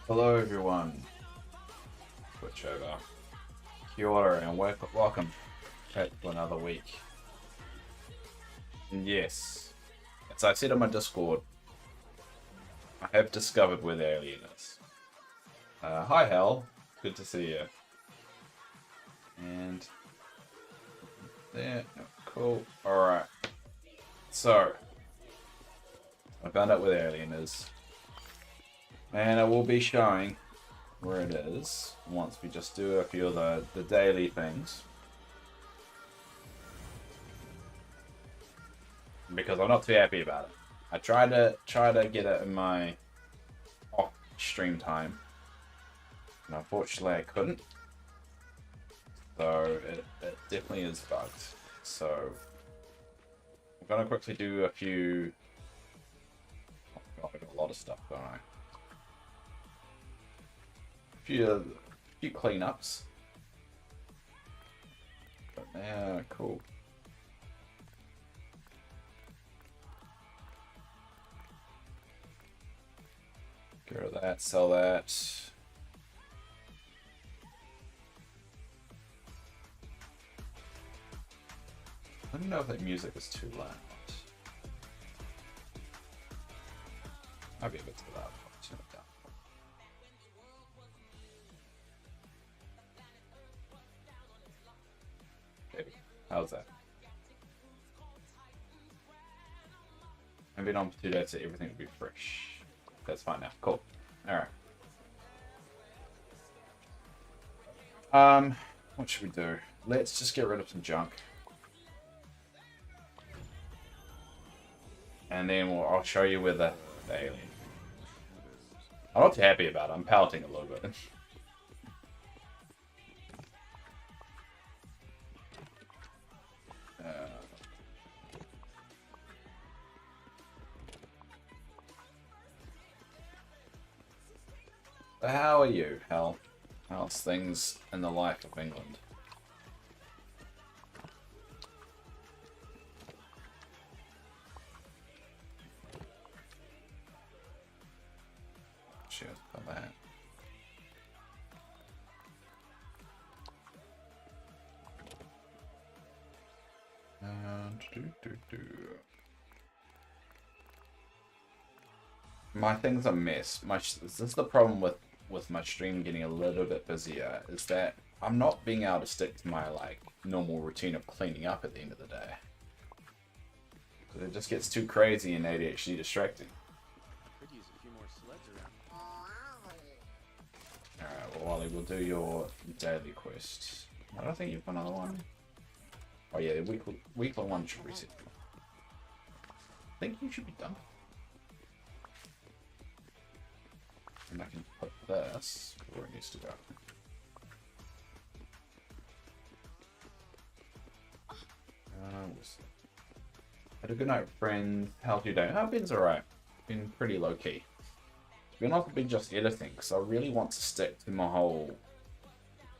Hello everyone, switch over. Kia ora and welcome back to another week. And yes, as I said on my Discord, I have discovered where the alien is. Hi Hal, good to see you. And there, cool, alright. So, I found out where the alien is. And I will be showing where it is once we just do a few of the daily things. Because I'm not too happy about it. I tried to get it in my off stream time. And unfortunately I couldn't. So it definitely is bugged. So I'm gonna quickly do a few. Oh, I got a lot of stuff, don't I? Few cleanups. But yeah, cool. Get rid of that, sell that. I don't know if that music is too loud. Might be a bit too loud. I'll turn it down. How's that? I've been on for 2 days, so everything will be fresh. That's fine now. Cool. Alright. What should we do? Let's just get rid of some junk. And then I'll show you where the alien. I'm not too happy about it. I'm pouting a little bit. How are you, Hal? How's things in the life of England? Cheers for that. My thing's a mess. This is the problem with my stream getting a little bit busier, is that I'm not being able to stick to my normal routine of cleaning up at the end of the day. It just gets too crazy and ADHD distracting. Alright, well Wally, we'll do your daily quest. I don't think you've got another one. Oh yeah, the weekly one should reset. I think you should be done. And I can put this where it needs to go. Had a good night, friend. How's your day? Oh, Ben's alright. Been pretty low key. To be honest, I've been just editing because I really want to stick to my whole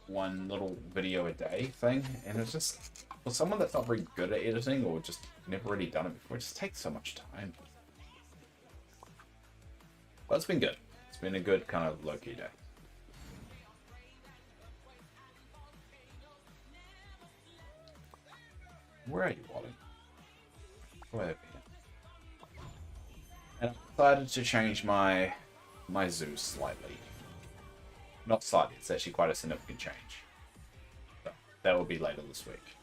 one little video a day thing, and it's just for someone that's not very good at editing or just never really done it before, it just takes so much time. But it's been good. It's been a good kind of low-key day. Where are you, Wally? Where have you been? And I decided to change my zoo slightly. Not slightly, it's actually quite a significant change. So that will be later this week.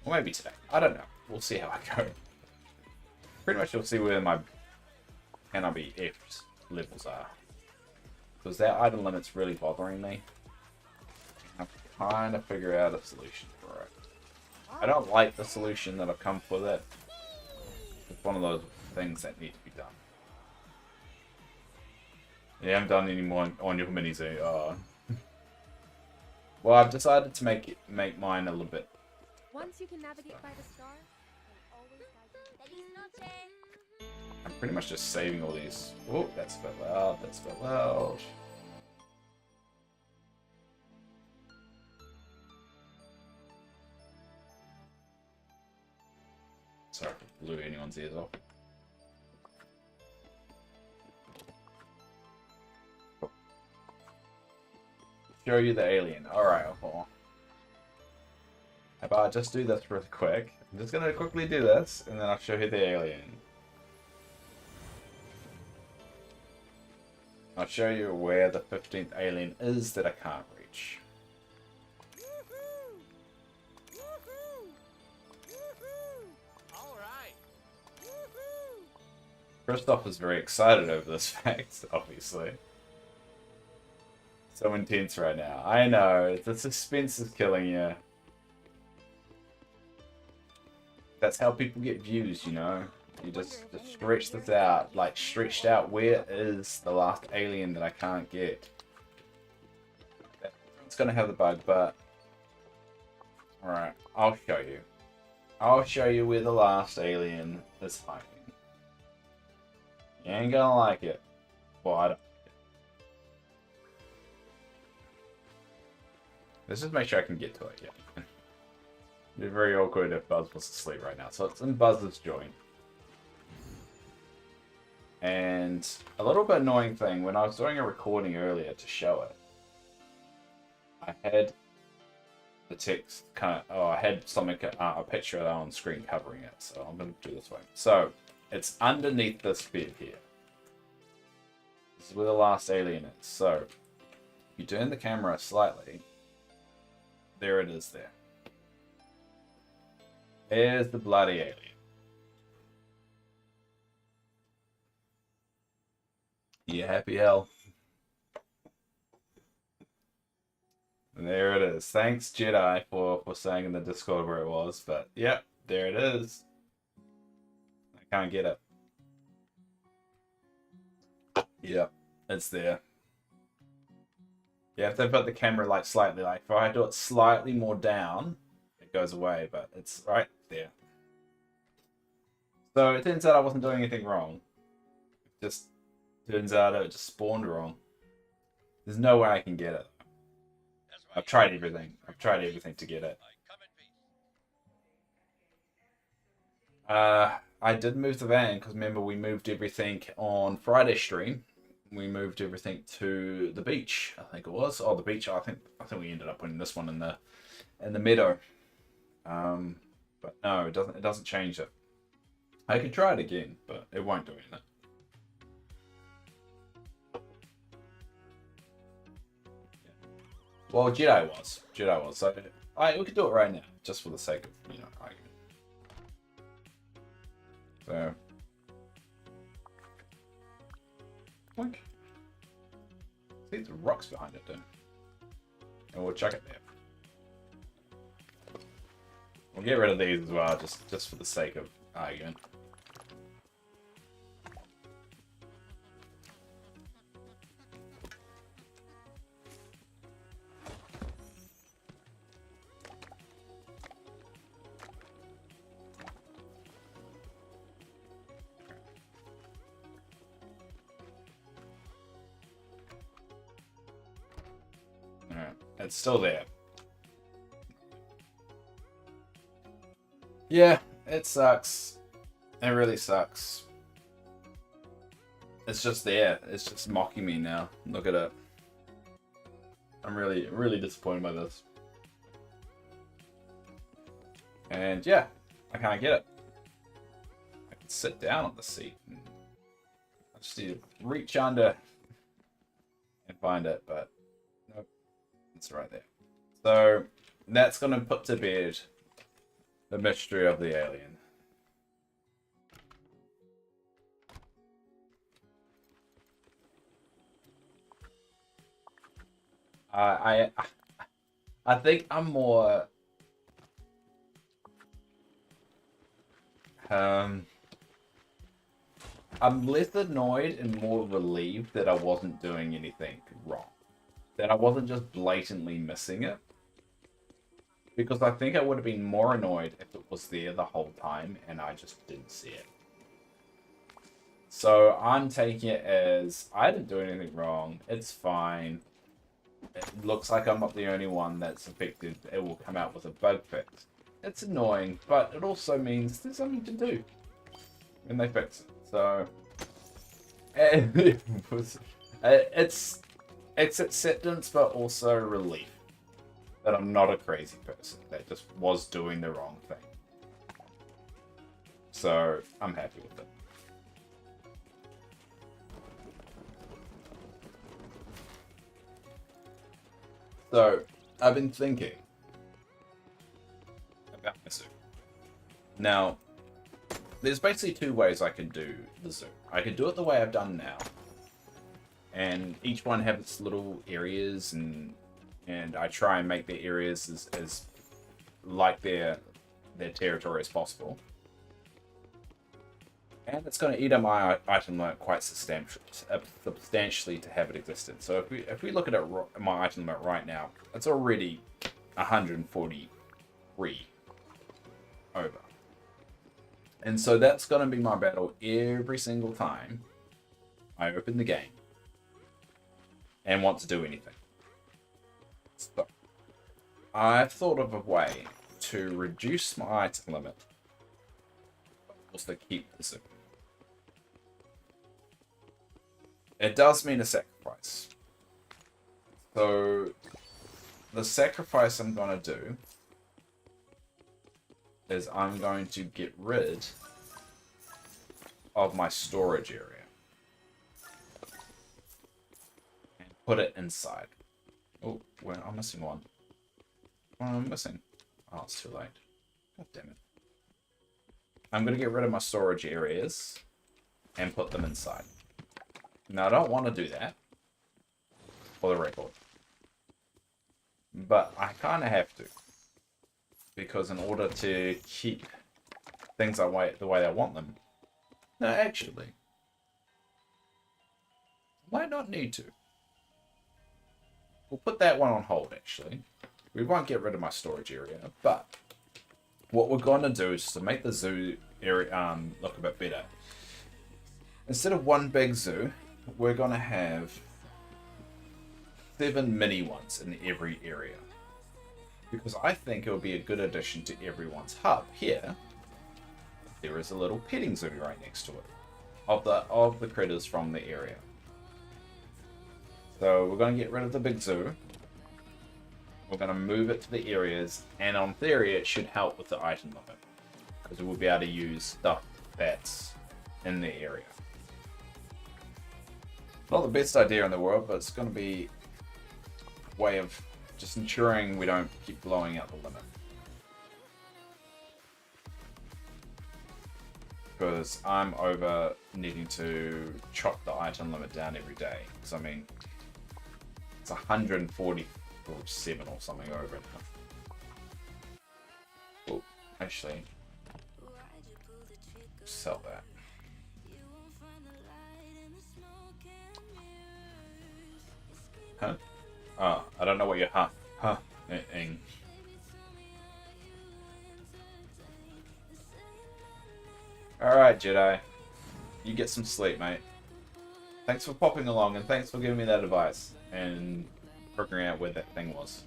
Or maybe today. I don't know. We'll see how I go. Pretty much you'll see where my cannot-be effed levels are. Because that item limit's really bothering me. I'm trying to figure out a solution for it. I don't like the solution that I've come with it. It's one of those things that need to be done. You haven't done any more on your minis, eh? Well, I've decided to make mine a little bit. Once you can navigate by the star, always guide you. I'm pretty much just saving all these. Oh, that's a bit loud. That's a bit loud. Sorry if I blew anyone's ears off. show you the alien. Alright, how about I just do this real quick. I'm just gonna quickly do this, and then I'll show you the alien. I'll show you where the 15th alien is that I can't reach. Christoph is very excited over this fact, obviously. So intense right now. I know, the suspense is killing you. That's how people get views, you know? You just stretch this out, like stretched out. Where is the last alien that I can't get? It's gonna have the bug, but... Alright, I'll show you. I'll show you where the last alien is hiding. You ain't gonna like it. Well, I don't. Let's just make sure I can get to it, yeah. It'd be very awkward if Buzz was asleep right now. So it's in Buzz's joint. And a little bit annoying thing, when I was doing a recording earlier to show it, I had the text kind of, I had something, a picture on screen covering it. So I'm going to do this way. So it's underneath this bed here. This is where the last alien is. So if you turn the camera slightly, there it is there. There's the bloody alien. You happy, hell? And there it is. Thanks, Jedi, for saying in the Discord where it was. But, yep, there it is. I can't get it. Yep, it's there. You have to put the camera like slightly, like if I do it slightly more down, it goes away, but it's right there. So it turns out I wasn't doing anything wrong. It just turns out it just spawned wrong. There's no way I can get it. I've tried everything. I've tried everything to get it. I did move the van because remember we moved everything on Friday stream. We moved everything to the beach, I think it was. Oh, the beach. I think we ended up putting this one in the meadow. But no, it doesn't change it. I could try it again, but it won't do anything. Yeah. Well, Jedi was. So we could do it right now, just for the sake of argument. So. Like, see the rocks behind it, then. And we'll chuck it there. We'll get rid of these as well, just for the sake of argument. It's still there. Yeah, it sucks. It really sucks. It's just there. It's just mocking me now. Look at it. I'm really disappointed by this. And yeah, I can't get it. I can sit down on the seat. I just need to reach under and find it, but nope. It's right there. So that's going to put to bed the mystery of the alien. I think I'm more I'm less annoyed and more relieved that I wasn't doing anything wrong. That I wasn't just blatantly missing it. Because I think I would have been more annoyed if it was there the whole time and I just didn't see it. So I'm taking it as I didn't do anything wrong. It's fine. It looks like I'm not the only one that's affected. It will come out with a bug fix. It's annoying, but it also means there's something to do when they fix it. So it's It's acceptance, but also relief that I'm not a crazy person that just was doing the wrong thing. So I'm happy with it. So I've been thinking about my zoo. Now, there's basically two ways I can do the zoo. I could do it the way I've done now, and each one have its little areas, and I try and make their areas as like their territory as possible. And it's going to eat up my item limit quite substantially to have it existed. So if we look at it, my item limit right now, it's already 143 over. And so that's going to be my battle every single time I open the game and want to do anything. So I've thought of a way to reduce my item limit, but also keep the zoo. It does mean a sacrifice. So the sacrifice I'm going to do is I'm going to get rid of my storage area and put it inside. Oh, well, I'm missing one. What am I missing? Oh, it's too late. God damn it. I'm going to get rid of my storage areas and put them inside. Now, I don't want to do that, for the record. But I kind of have to. Because in order to keep things the way I want them... No, actually. I might not need to. We'll put that one on hold, actually. We won't get rid of my storage area, but... what we're going to do is to make the zoo area look a bit better. Instead of one big zoo, we're going to have 7 mini ones in every area. Because I think it would be a good addition to everyone's hub. Here, there is a little petting zoo right next to it. Of the critters from the area. So we're going to get rid of the big zoo. We're going to move it to the areas. And on theory, it should help with the item limit. Because we'll be able to use stuff that's in the area. Not the best idea in the world, but it's going to be a way of just ensuring we don't keep blowing out the limit. Because I'm over needing to chop the item limit down every day. Because, I mean, it's 147 or something over now. Oh, actually, sell that. Huh? Oh, I don't know what you're ing. Alright, Jedi. You get some sleep, mate. Thanks for popping along, and thanks for giving me that advice, and figuring out where that thing was.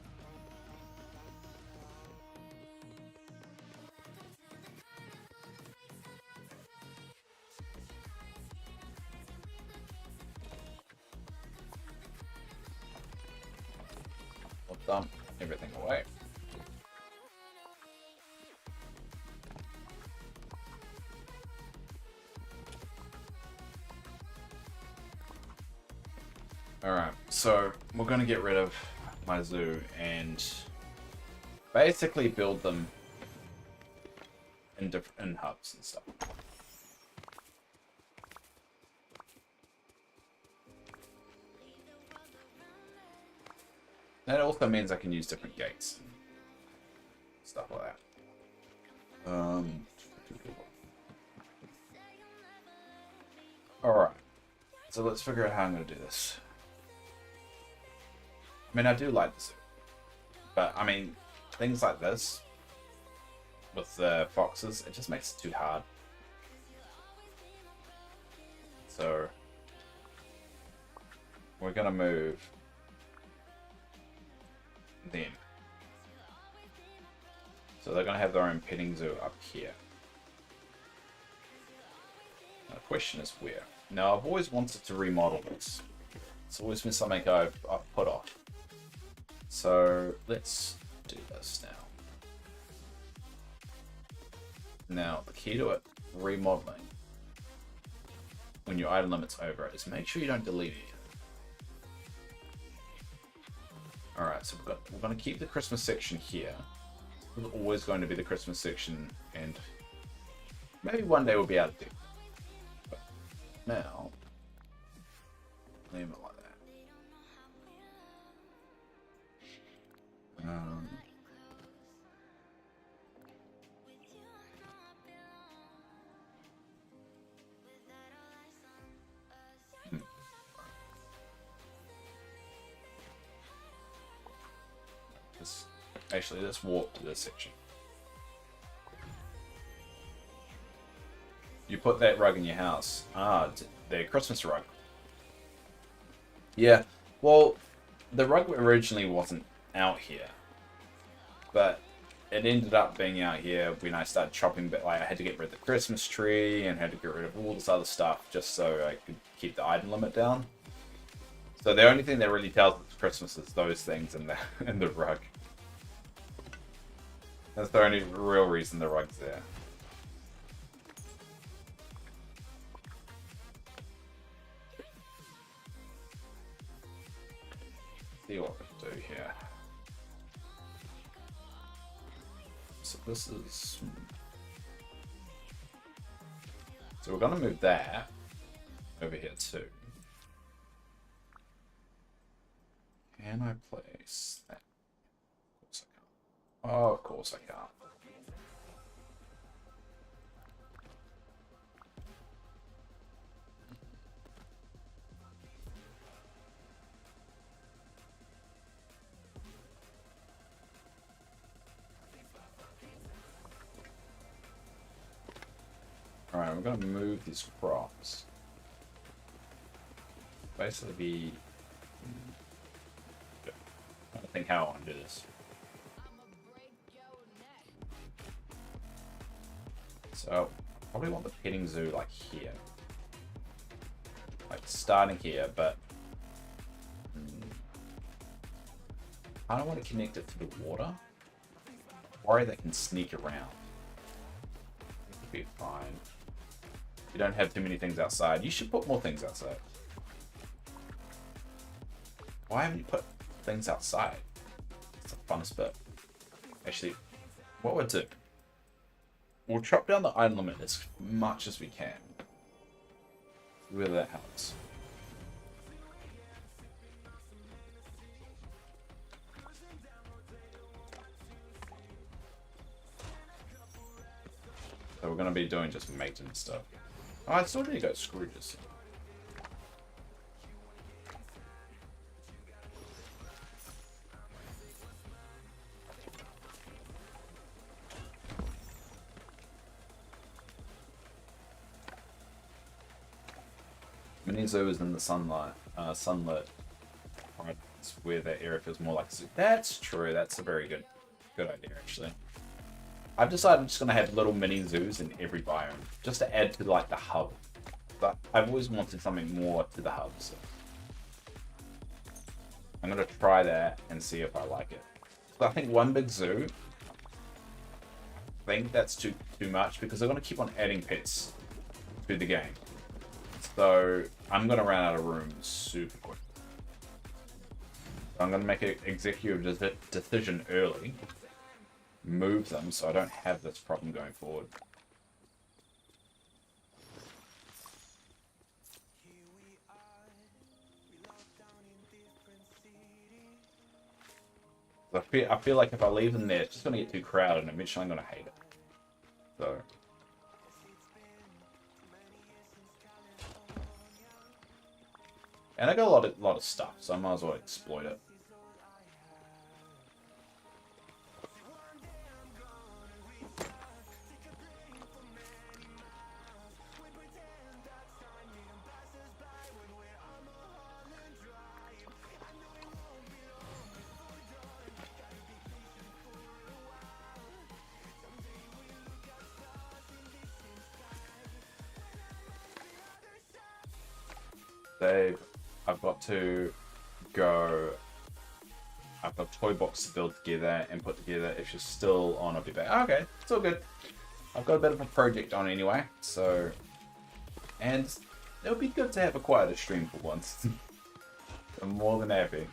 Dump everything away. Alright, so we're going to get rid of my zoo and basically build them in hubs and stuff. That also means I can use different gates. Stuff like that. Alright. So let's figure out how I'm going to do this. I mean, I do like this. But, I mean, things like this, with the foxes, it just makes it too hard. So, we're going to move them. So they're going to have their own petting zoo up here. Now the question is where. Now I've always wanted to remodel this. It's always been something I've put off. So let's do this now. Now, the key to it, remodeling, when your item limit's over, is make sure you don't delete it. Alright, so we're going to keep the Christmas section here. It's always going to be the Christmas section, and maybe one day we'll be able to do it. But now, leave it like that. Actually, let's walk to this section. You put that rug in your house. Ah, the Christmas rug. Yeah, well, the rug originally wasn't out here, but it ended up being out here when I started chopping. But like, I had to get rid of the Christmas tree and had to get rid of all this other stuff just so I could keep the item limit down. So the only thing that really tells it's Christmas is those things and the rug. That's the only real reason the rug's there. See what we can do here. So this is... So we're going to move that over here too. Can I place that? Oh, of course I can't. Alright, we're going to move these crops. Basically be... I'm trying to think how I want to do this. So, probably want the petting zoo like here. Like starting here, but I don't want to connect it to the water. Worry they can sneak around. It could be fine. You don't have too many things outside. You should put more things outside. Why haven't you put things outside? It's the funnest bit. Actually, what we'll do, we'll chop down the item limit as much as we can. Whether that helps. So we're going to be doing just maintenance stuff. Oh, I still need to go Scrooges. Mini zoo is in the sunlit part where the area feels more like a zoo. That's true. That's a very good idea, actually. I've decided I'm just going to have little mini zoos in every biome, just to add to like the hub. But I've always wanted something more to the hub, so I'm going to try that and see if I like it. So I think one big zoo, I think that's too much because they're going to keep on adding pets to the game. So I'm going to run out of room super quick. So I'm going to make an executive decision early. Move them so I don't have this problem going forward. I feel like if I leave them there, it's just going to get too crowded and eventually I'm going to hate it. So... And I got a lot of stuff, so I might as well exploit it. Dave, I've got to go like a toy box to build together and put together. If she's still on, I'll be back. Oh, okay, it's all good. I've got a bit of a project on anyway, so... And it would be good to have a quieter stream for once. I'm more than happy.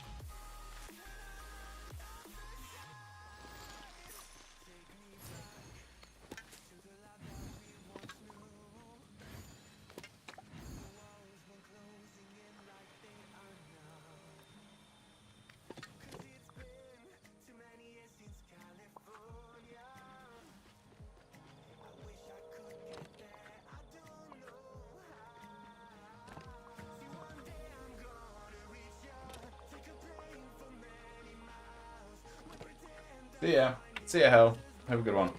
See ya. See ya, Hell. Have a good one.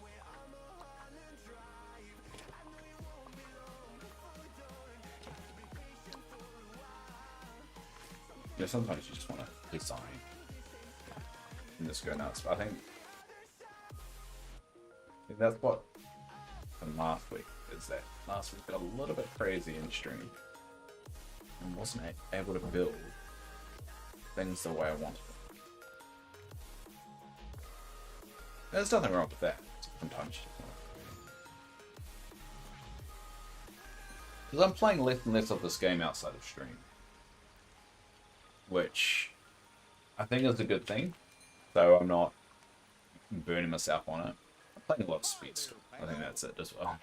Yeah, sometimes you just want to design and just go nuts. But I think that's what from last week is that last week got a little bit crazy in stream and wasn't able to build things the way I wanted. There's nothing wrong with that. Sometimes. Because I'm playing less and less of this game outside of stream. Which I think is a good thing. So I'm not burning myself on it. I'm playing a lot of speed still. I think that's it as well.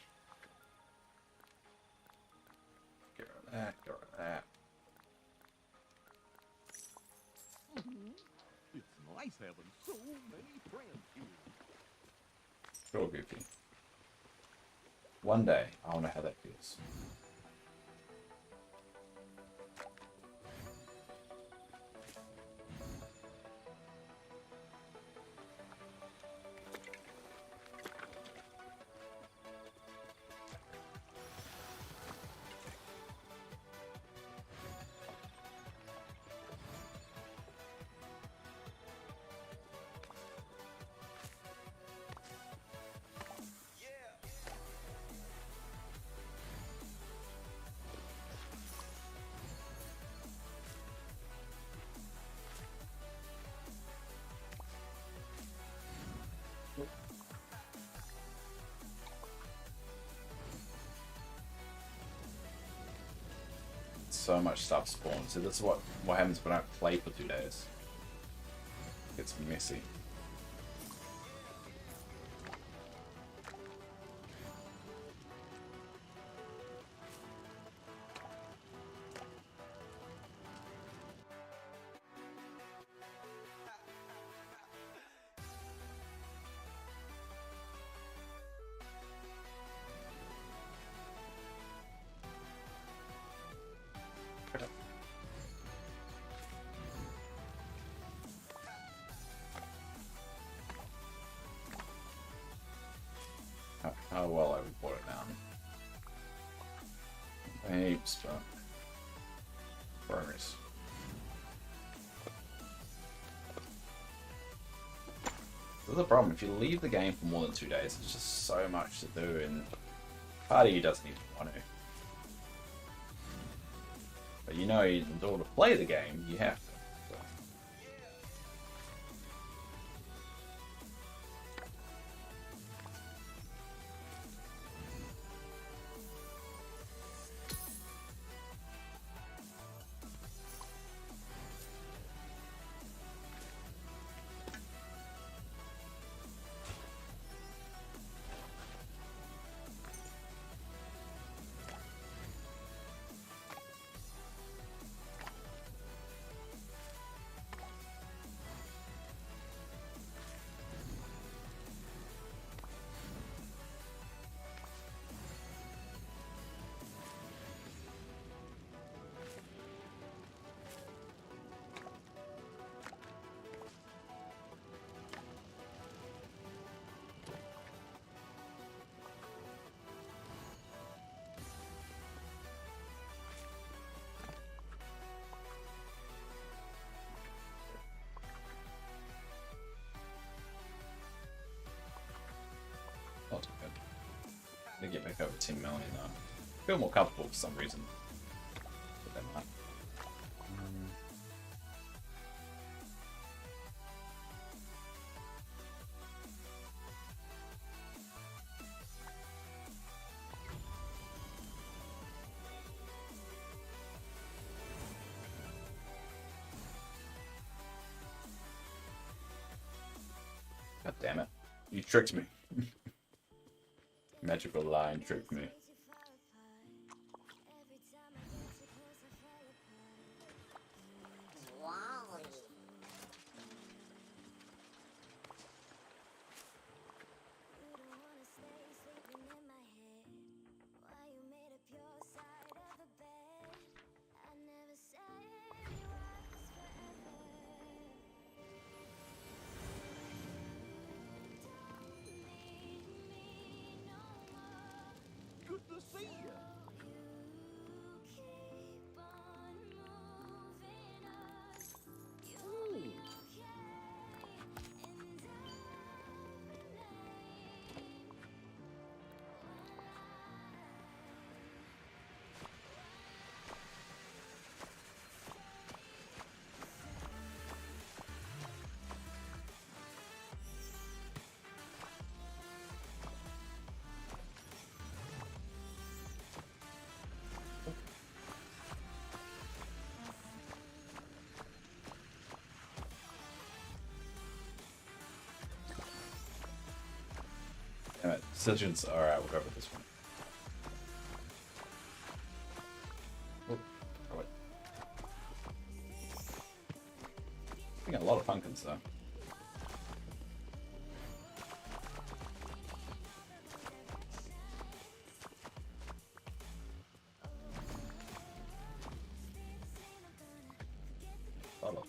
Get rid of that, get rid of that. It's nice having so many friends here. Real goofy. One day, I wonder how that feels. So much stuff spawns. So this is what happens when I don't play for 2 days. It's messy. How well I would put it down. Heaps, but progress. This is the problem. If you leave the game for more than 2 days, it's just so much to do, and part of you doesn't even want to. But you know, in order to play the game, you have to. Not too good. They get back over 10 million though. I feel more comfortable for some reason. But they might. God damn it. You tricked me. Magical line tricked me. Good to see you. Damn it. Decisions. Alright, we'll go for this one. Oh, wait. I got a lot of pumpkins though. Follow.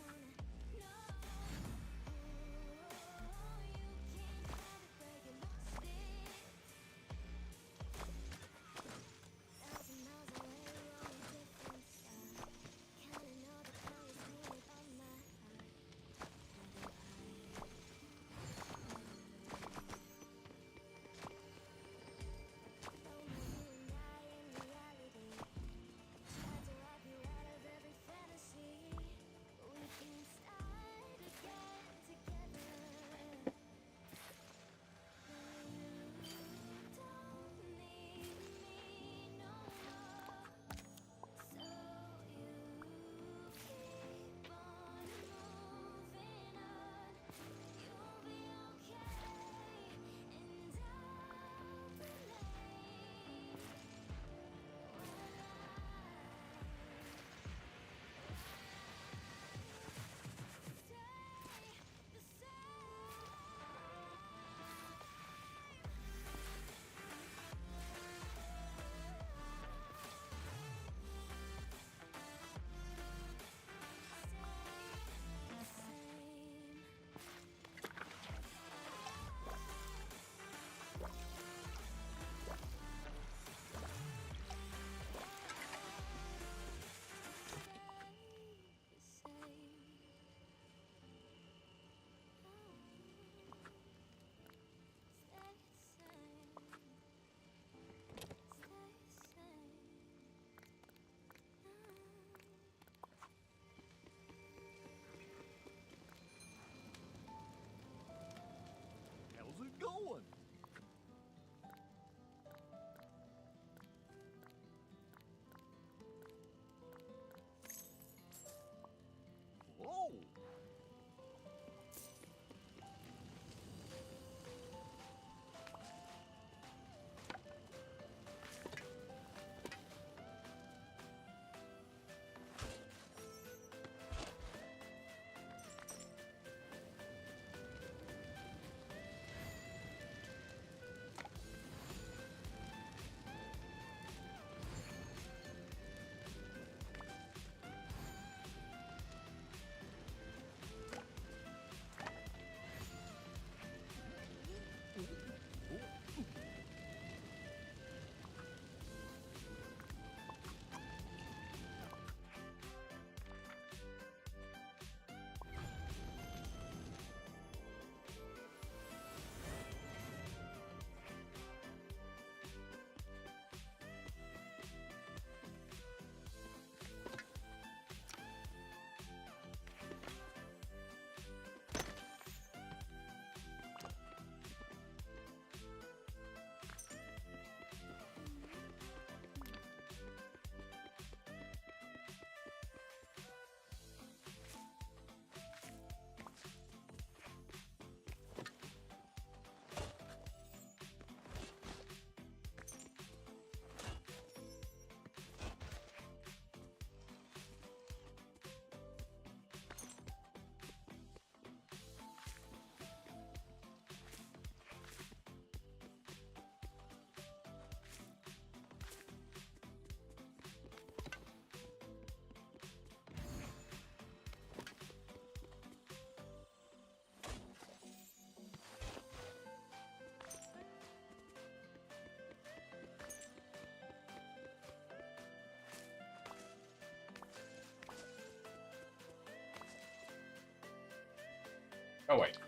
Oh, wait.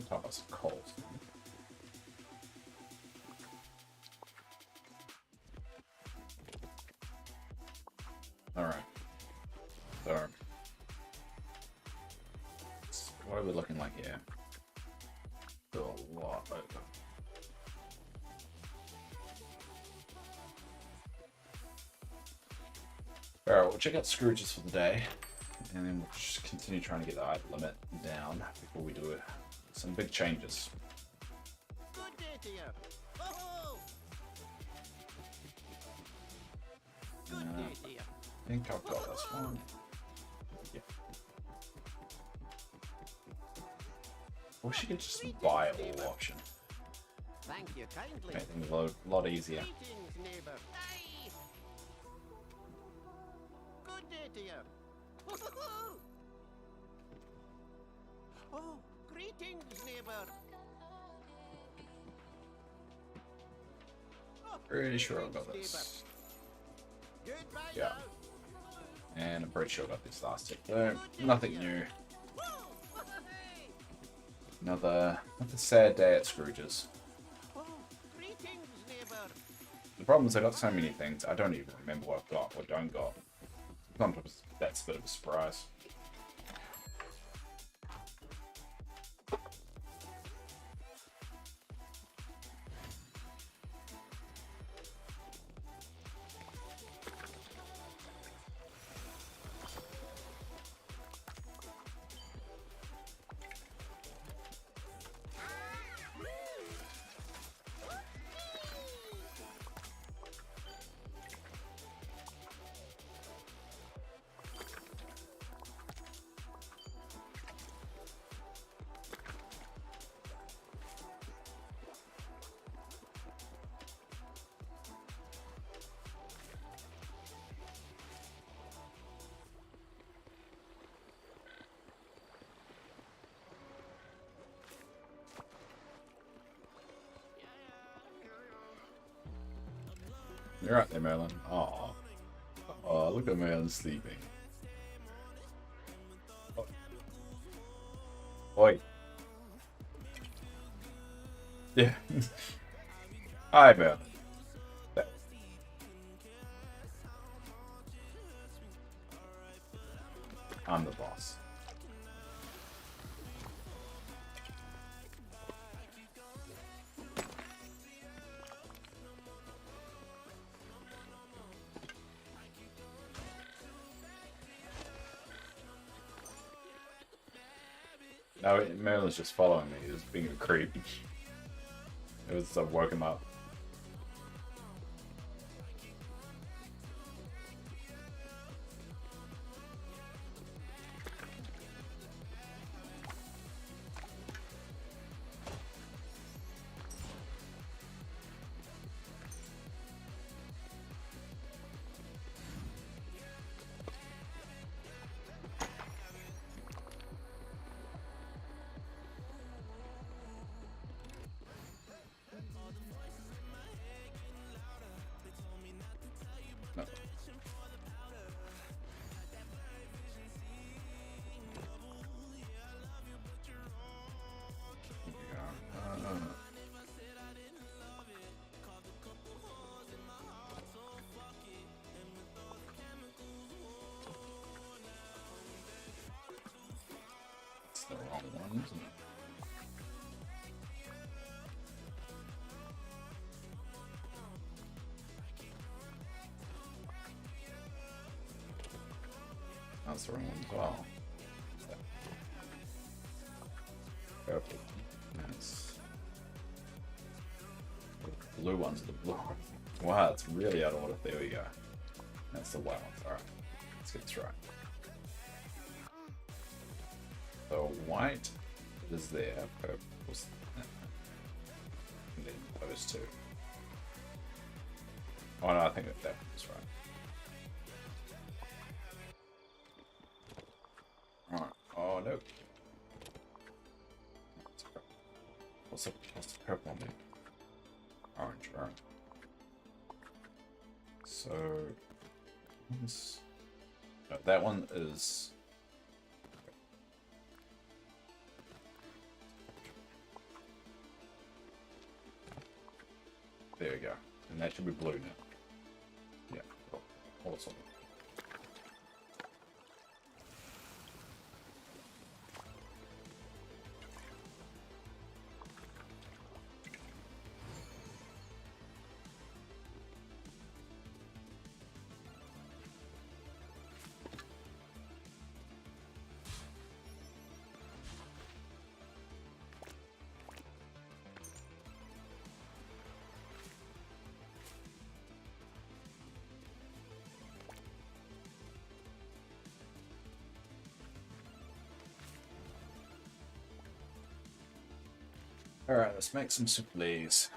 Talk about some cold. Alright. So, what are we looking like here? Still a lot open. Alright, we'll check out Scrooge's for the day. And then we'll just continue trying to get the height limit down before we do it. Some big changes. Good day to you. Oh, good day to you. I think I've got this one. Yeah. I wish you could just buy all option. Thank you kindly. Make things a lot easier. Greetings, neighbor. Aye. Good day to you. Oh, greetings, neighbor. Oh, Pretty sure I've got greetings, this. neighbor. Goodbye Yeah. now. And I'm pretty sure I got this last tip. So, nothing new. Woo! Hey. Another sad day at Scrooge's. Oh, greetings, neighbor. The problem is I got so many things, I don't even remember what I've got or don't got. Sometimes that's a bit of a surprise. You're right there, Merlin. Oh, look at Merlin sleeping. Oi. Yeah. Hi, man. I'm the boss. No, Merlin's just following me. He was being a creep. It was woke him up. No. Yeah. It's the wrong one, isn't it? That's the wrong one as well. Purple. Nice. The blue one's the blue one. Wow, it's really out of order. There we go. That's the white one. Alright. Let's get this right. So white is there, purple's there. And then those two. Oh no, I think that was right. Alright. Oh no. What's the purple one? Orange, orange. So no, that one is there we go. And that should be blue now. Yeah. Awesome. Alright, let's make some souffles.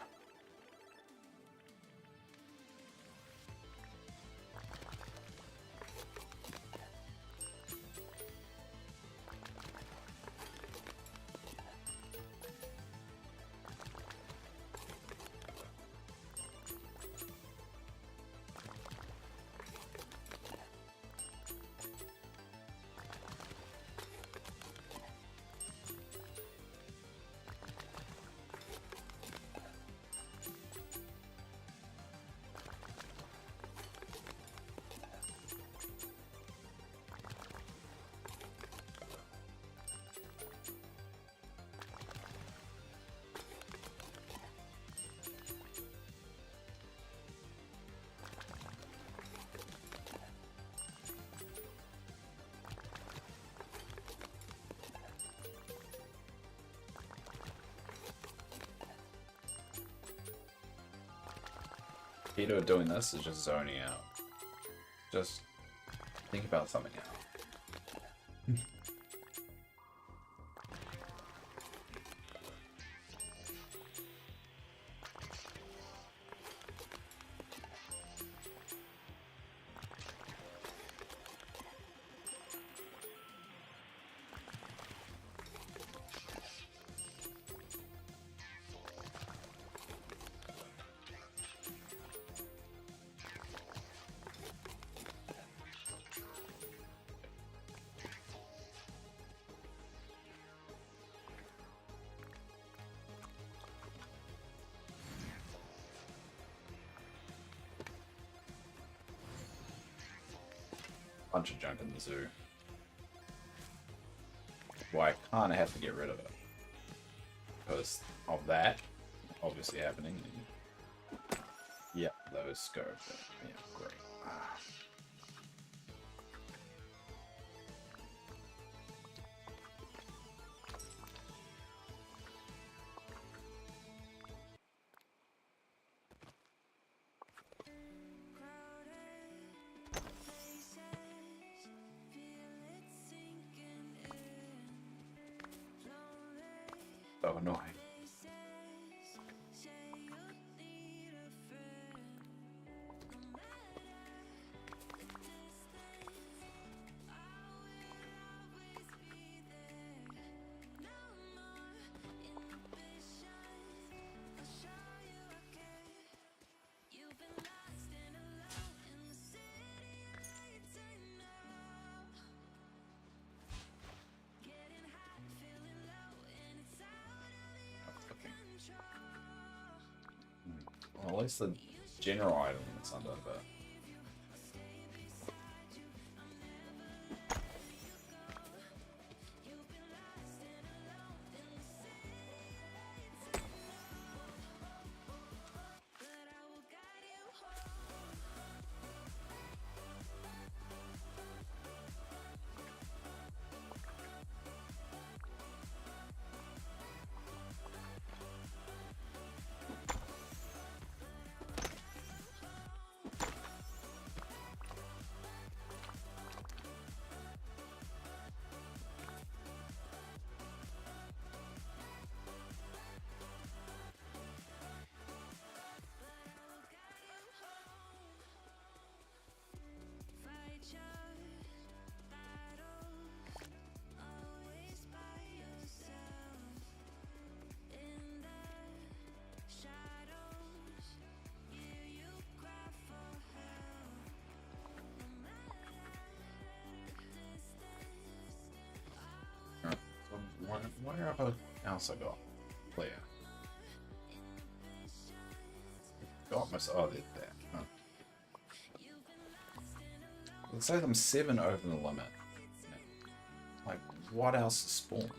Key to doing this is just zoning out. Just think about something else. bunch of junk in the zoo. Well, I kind of have to get rid of it because of that obviously happening. Yep, those go. Yeah, great. So annoying. Well, at least the general item is under, but what else I got? Clear. Got myself. Oh, there's that. Huh. Looks like I'm 7 over the limit. Like, what else is spawned?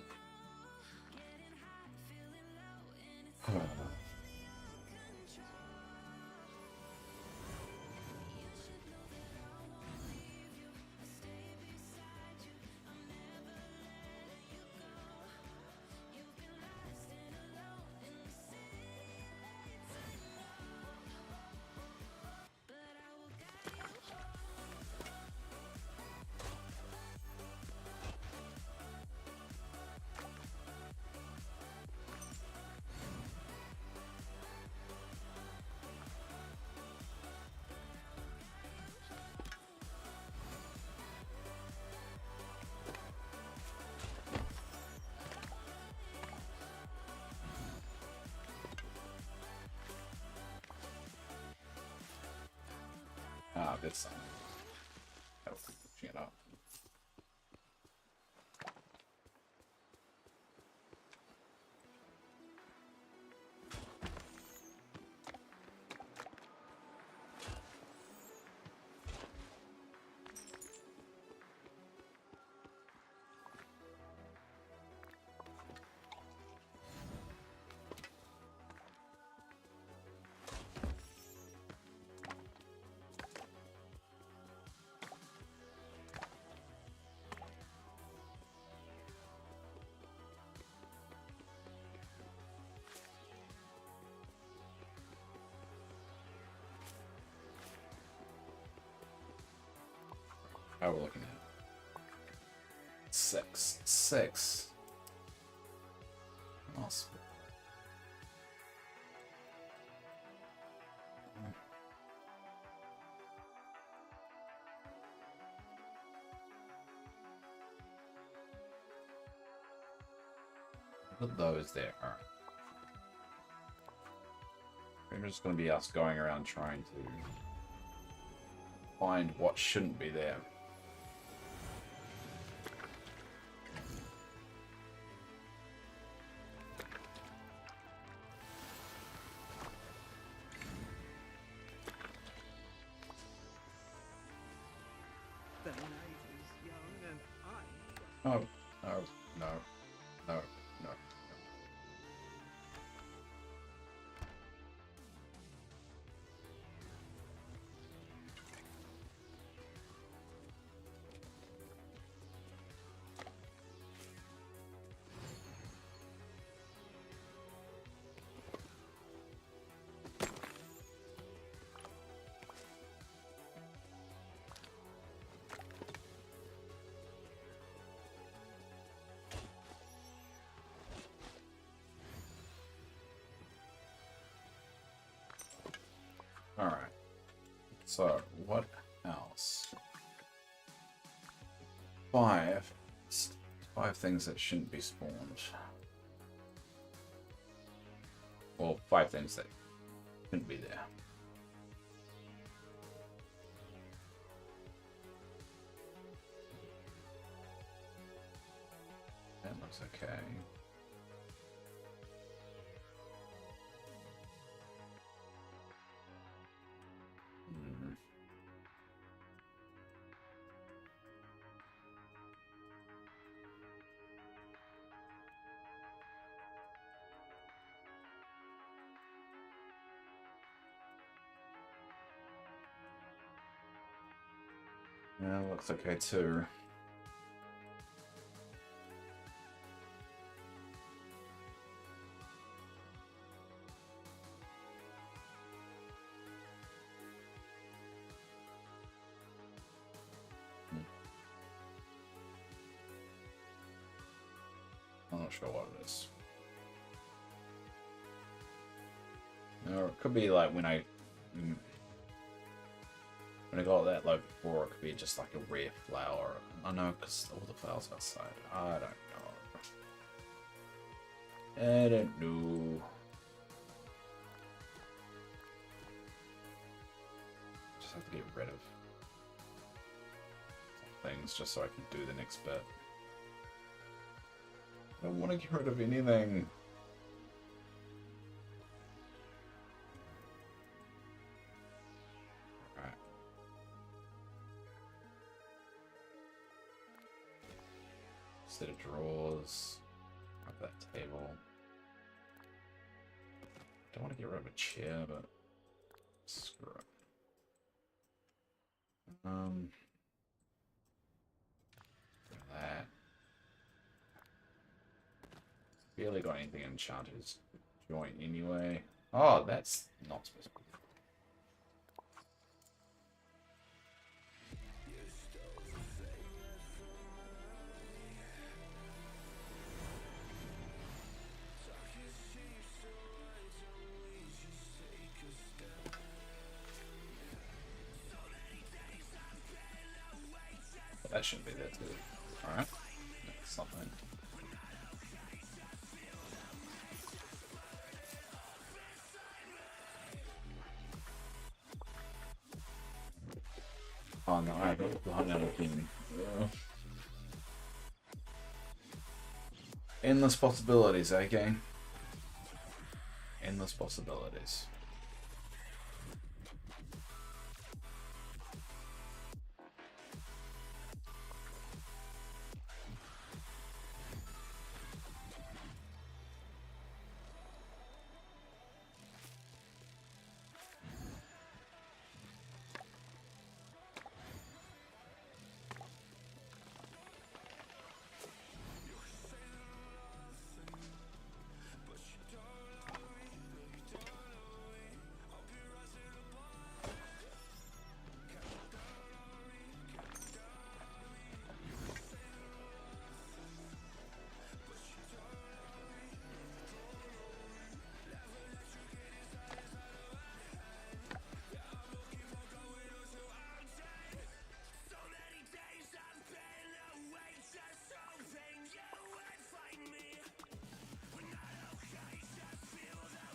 Ah, this song. Oh, pushing it up. How we're looking at 6. Awesome. Put those there. Alright. We're just going to be us going around trying to find what shouldn't be there. Then I No, no, no, no, no. Alright. So, what else? Five things that shouldn't be spawned. Well, 5 things that shouldn't be there. That looks okay. Yeah, looks okay too. I'm not sure what it is. Or it could be like when I got that low before, it could be just like a rare flower. I know, because all the flowers outside. I don't know. I don't know. Just have to get rid of some things just so I can do the next bit. I don't want to get rid of anything. Set of drawers. Up that table. Don't want to get rid of a chair, but screw it. That. Barely got anything in Enchanter's joint anyway. Oh, that's not supposed to be. That shouldn't be there too. Alright. That's something. Oh no, I haven't behind that looking. Endless possibilities, eh, gang? Endless possibilities.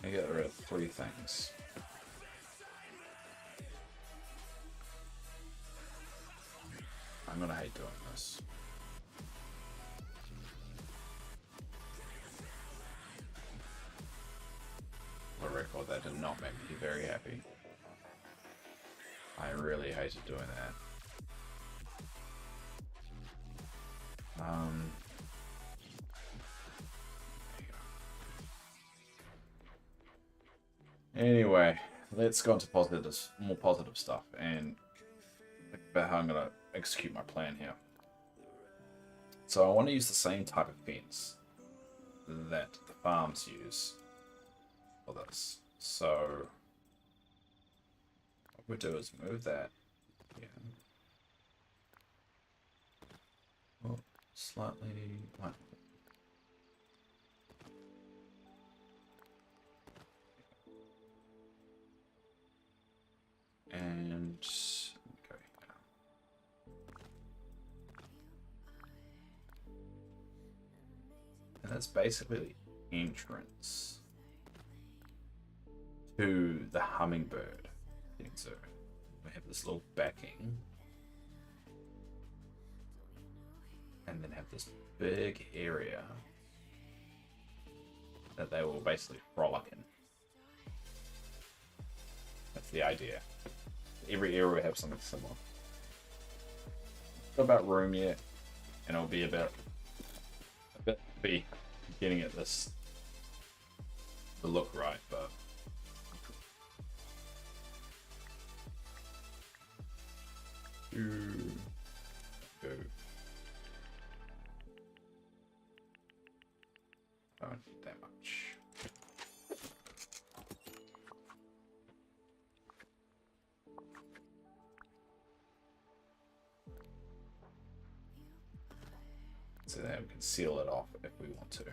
I get rid of 3 things. I'm gonna hate doing this. For the record, that did not make me very happy. I really hated doing that. Um, Anyway, let's go into more positive stuff, and think about how I'm going to execute my plan here. So I want to use the same type of fence that the farms use for this. So what we do is move that here. Oh, slightly like and go here. And that's basically the entrance to the hummingbird. So we have this little backing, and then have this big area that they will basically frolic in. That's the idea. Every area will have something similar. Not about room yet, and it'll be a bit getting at this the look right, but go. Don't need that much. So then we can seal it off if we want to.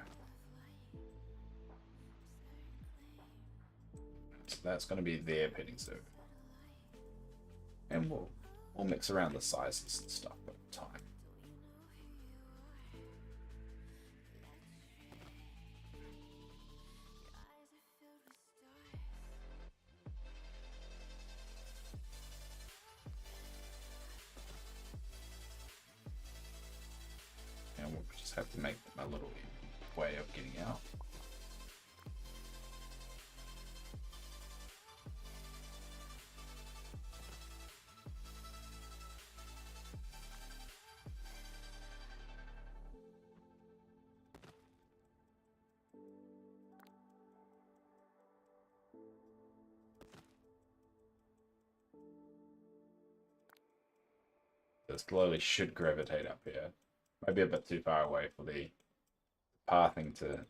So that's going to be their petting zoo. And we'll mix around the sizes and stuff over time. And we'll just have to make a little way of getting out. This slowly should gravitate up here. Maybe a bit too far away for the pathing to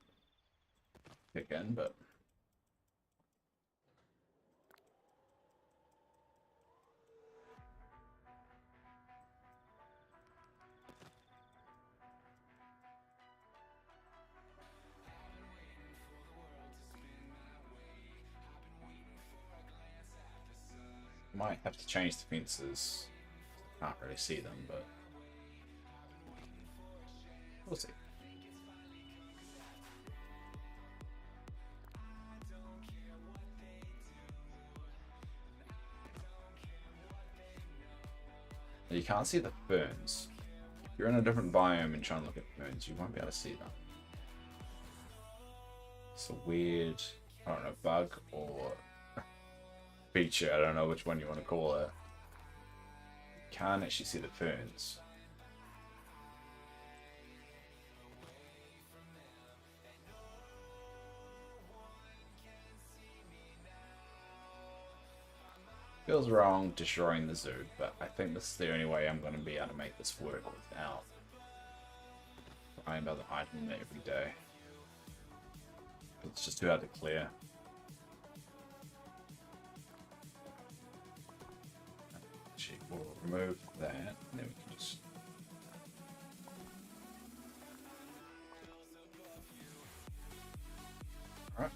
kick in, but might have to change the fences. Can't really see them, but we'll see. You can't see the ferns. If you're in a different biome and trying to look at ferns, you won't be able to see them. It's a weird, I don't know, bug or feature. I don't know which one you want to call it. You can't actually see the ferns. Feels wrong destroying the zoo, but I think this is the only way I'm going to be able to make this work without buying another item every day. It's just too hard to clear. Actually, we'll remove that, and then we can just... Alright.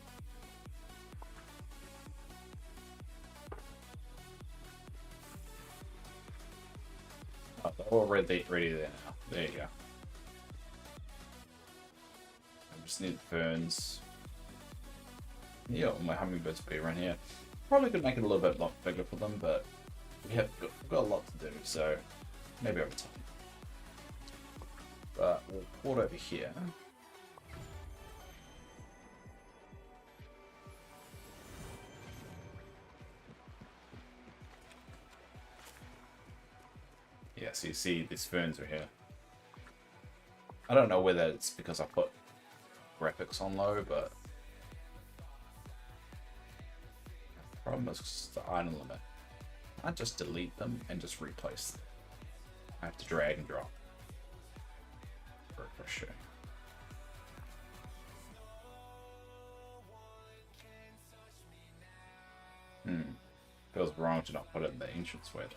Oh, they're all ready there now. There you go. I just need ferns. Yeah, all my hummingbirds will be around here. Probably could make it a little bit bigger for them, but we've got a lot to do, so maybe over time. But we'll port over here. Yeah, so you see these ferns are here. I don't know whether it's because I put graphics on low, but the problem is the item limit. I just delete them and just replace them. I have to drag and drop for sure. Feels wrong to not put it in the ancient's way though.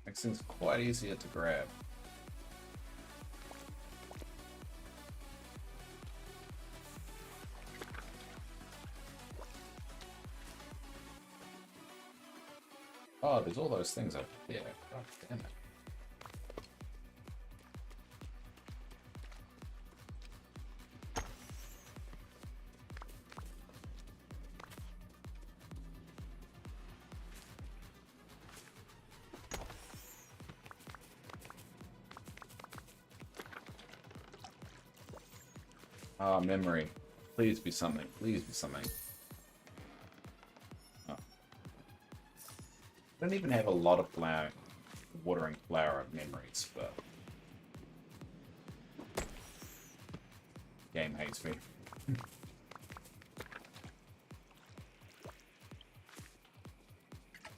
Makes things quite easier to grab. Oh, there's all those things over there. God damn it. Ah, memory. Please be something. Please be something. Oh. I don't even have a lot of watering flower memories, but game hates me.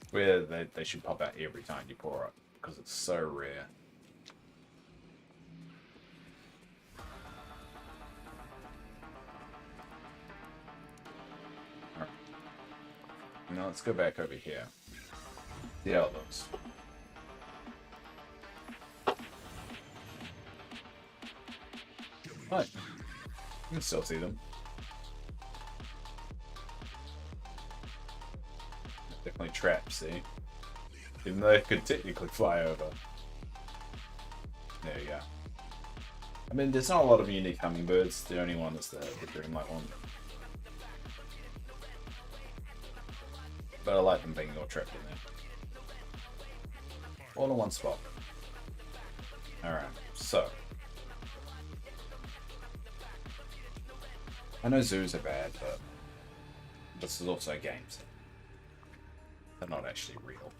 Where they should pop out every time you pour it, because it's so rare. Now let's go back over here. See how it looks. Right. You can still see them. Definitely trapped, see? Even though they could technically fly over. There you go. I mean, there's not a lot of unique hummingbirds. The only one is the Dreamlight one. But I like them being all trapped in there. All in one spot. Alright, so. I know zoos are bad, but this is also games. They're not actually real.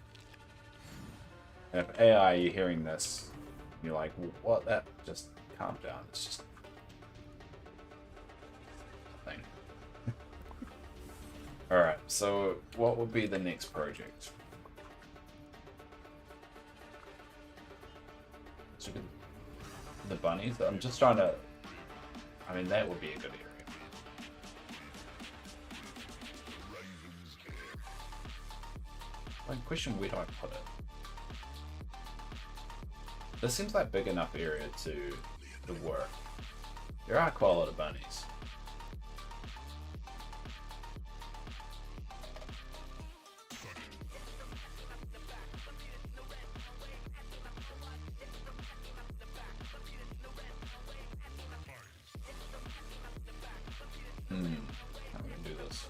And if AI, you're hearing this, you're like, well, what? That just calm down. It's just a thing. Alright, so what would be the next project? The bunnies? I'm just trying to... I mean, that would be a good area. One question, where do I put it? This seems like big enough area to work. There are quite a lot of bunnies. How am I gonna do this?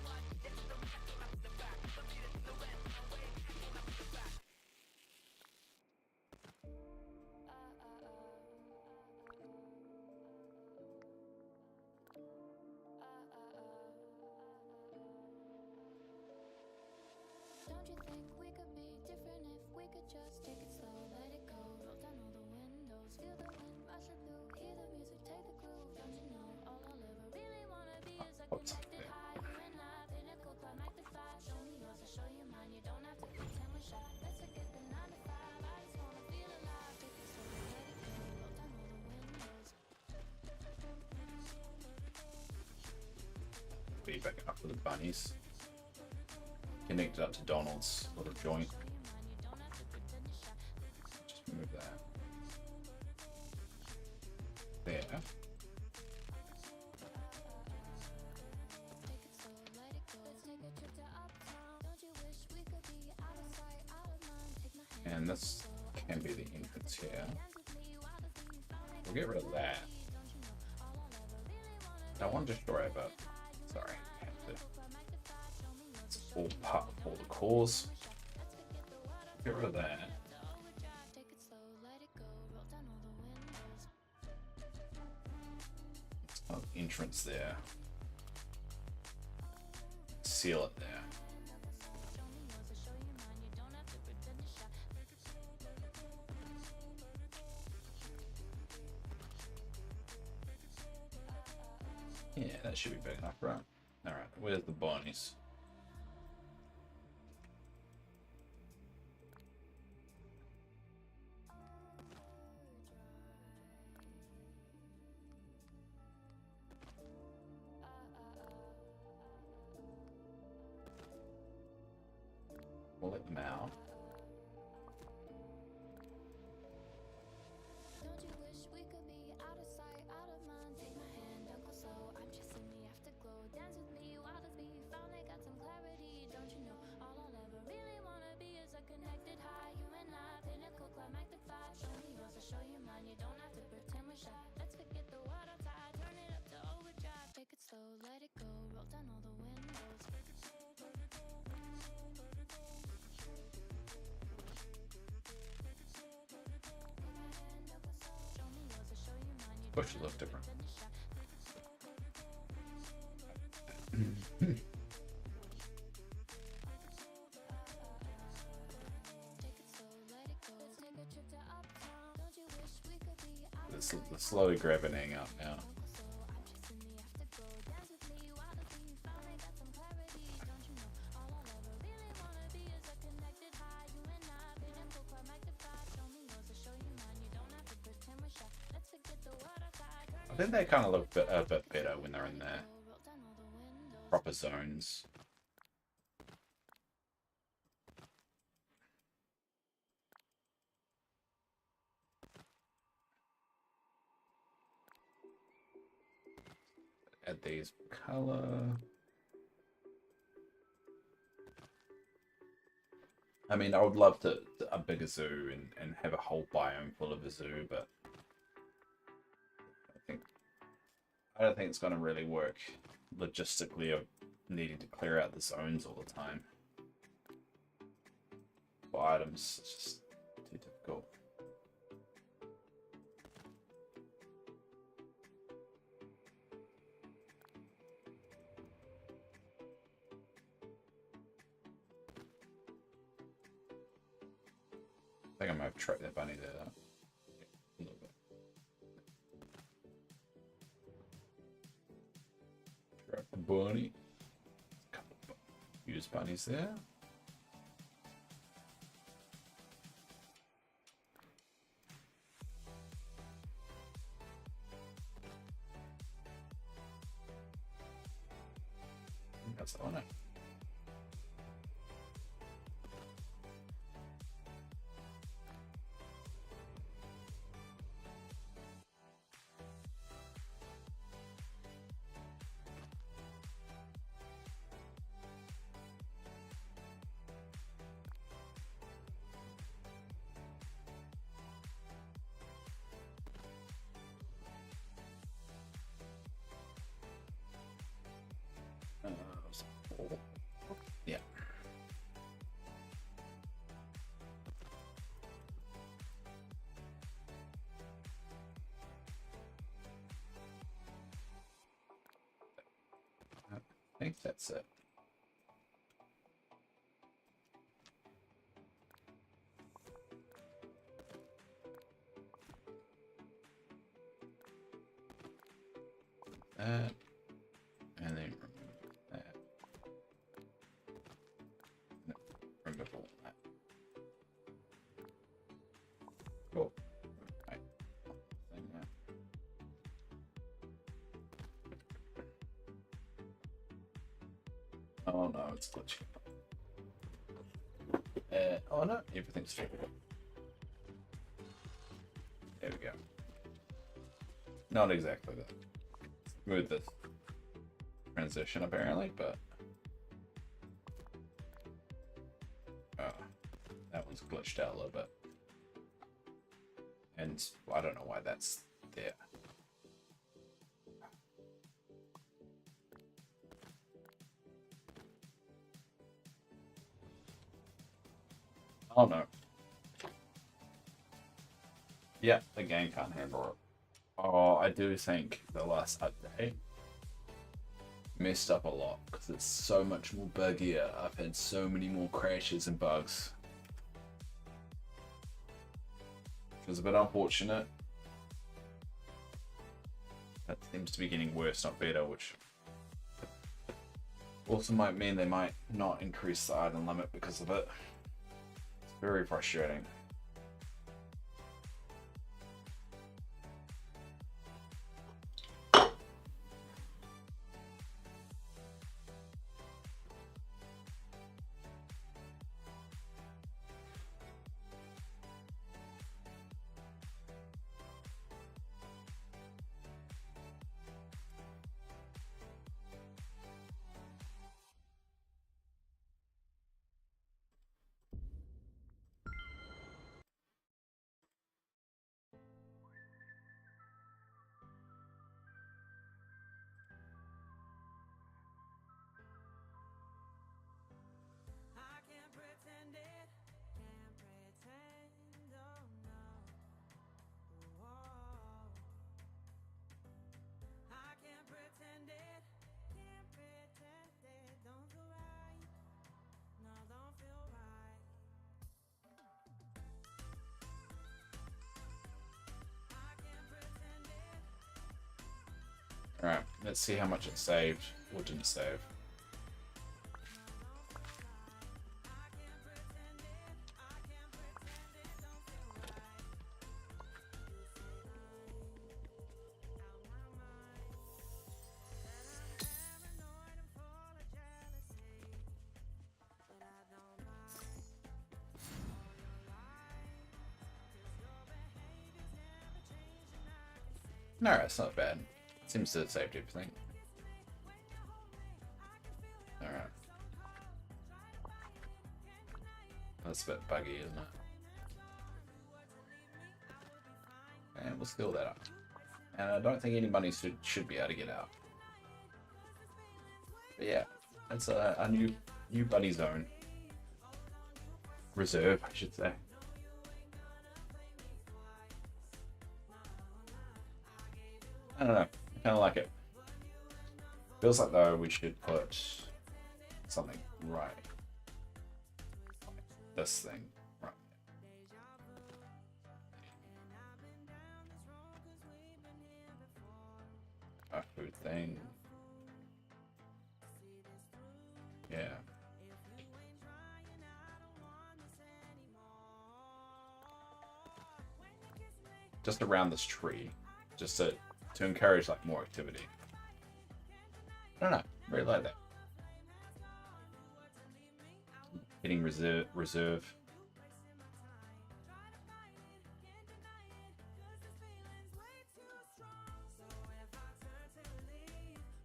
Don't you think we could be different if we could just take it slow, let it go, roll down all the windows, feel the wind rushing through, hear the music, take the groove. Don't you know all I'll ever really wanna be is a connected high, you and I, pinnacle climb like the fly. Show me yours, I'll show you mine. You don't have to pretend we're shy. Let's forget the 9 to 5. I just wanna feel alive. Take it slow, let it go, roll down all the windows. Be back up for the bunnies. connected up to Donald's little joint. Just move that there. And this can be the entrance here. We'll get rid of that. I want to destroy it, but sorry, I have to. It's all part of all the cores. Get rid of that. Oh, entrance there. Seal it there. Yeah, that should be big enough, right? Alright, where's the bunnies? We'll let them out. Bush should look different. It's slowly grabbing up now. I think they kind of look a bit better when they're in their proper zones. Add these color. I mean, I would love a bigger zoo and have a whole biome full of a zoo, but I don't think it's going to really work logistically of needing to clear out the zones all the time. For items, it's just too difficult. I think I might have tracked that bunny there. A little bit. Track the bunny. A couple of used bunnies there. That's the one. Yeah. I think that's it. That, and then remove that. No, remove all that. Cool. Right. Thing there. Oh no, it's glitching. Oh no, everything's figured. There we go. Not exactly the smoothest transition apparently, but that one's glitched out a little bit. And I don't know why that's there. Oh no. Yeah, the game can't handle it. Oh, I do think the last update messed up a lot because it's so much more buggier. I've had so many more crashes and bugs. Which was a bit unfortunate. That seems to be getting worse, not better, which also might mean they might not increase the item limit because of it. It's very frustrating. I can't pretend it, can't pretend, oh no. Whoa. I can't pretend it, can't pretend it. Don't feel right, no, don't feel right. I can't pretend it. Alright, let's see how much it saved or didn't save. No, it's not bad. Seems to have saved everything. Alright. That's a bit buggy, isn't it? And we'll skill that up. And I don't think anybody should be able to get out. But yeah, it's a new buddy zone. Reserve, I should say. I don't know. I kind of like it. Feels like though we should put something right. This thing right. A food thing. Yeah. Just around this tree, just to encourage like more activity. I don't know, really like that. Hitting reserve.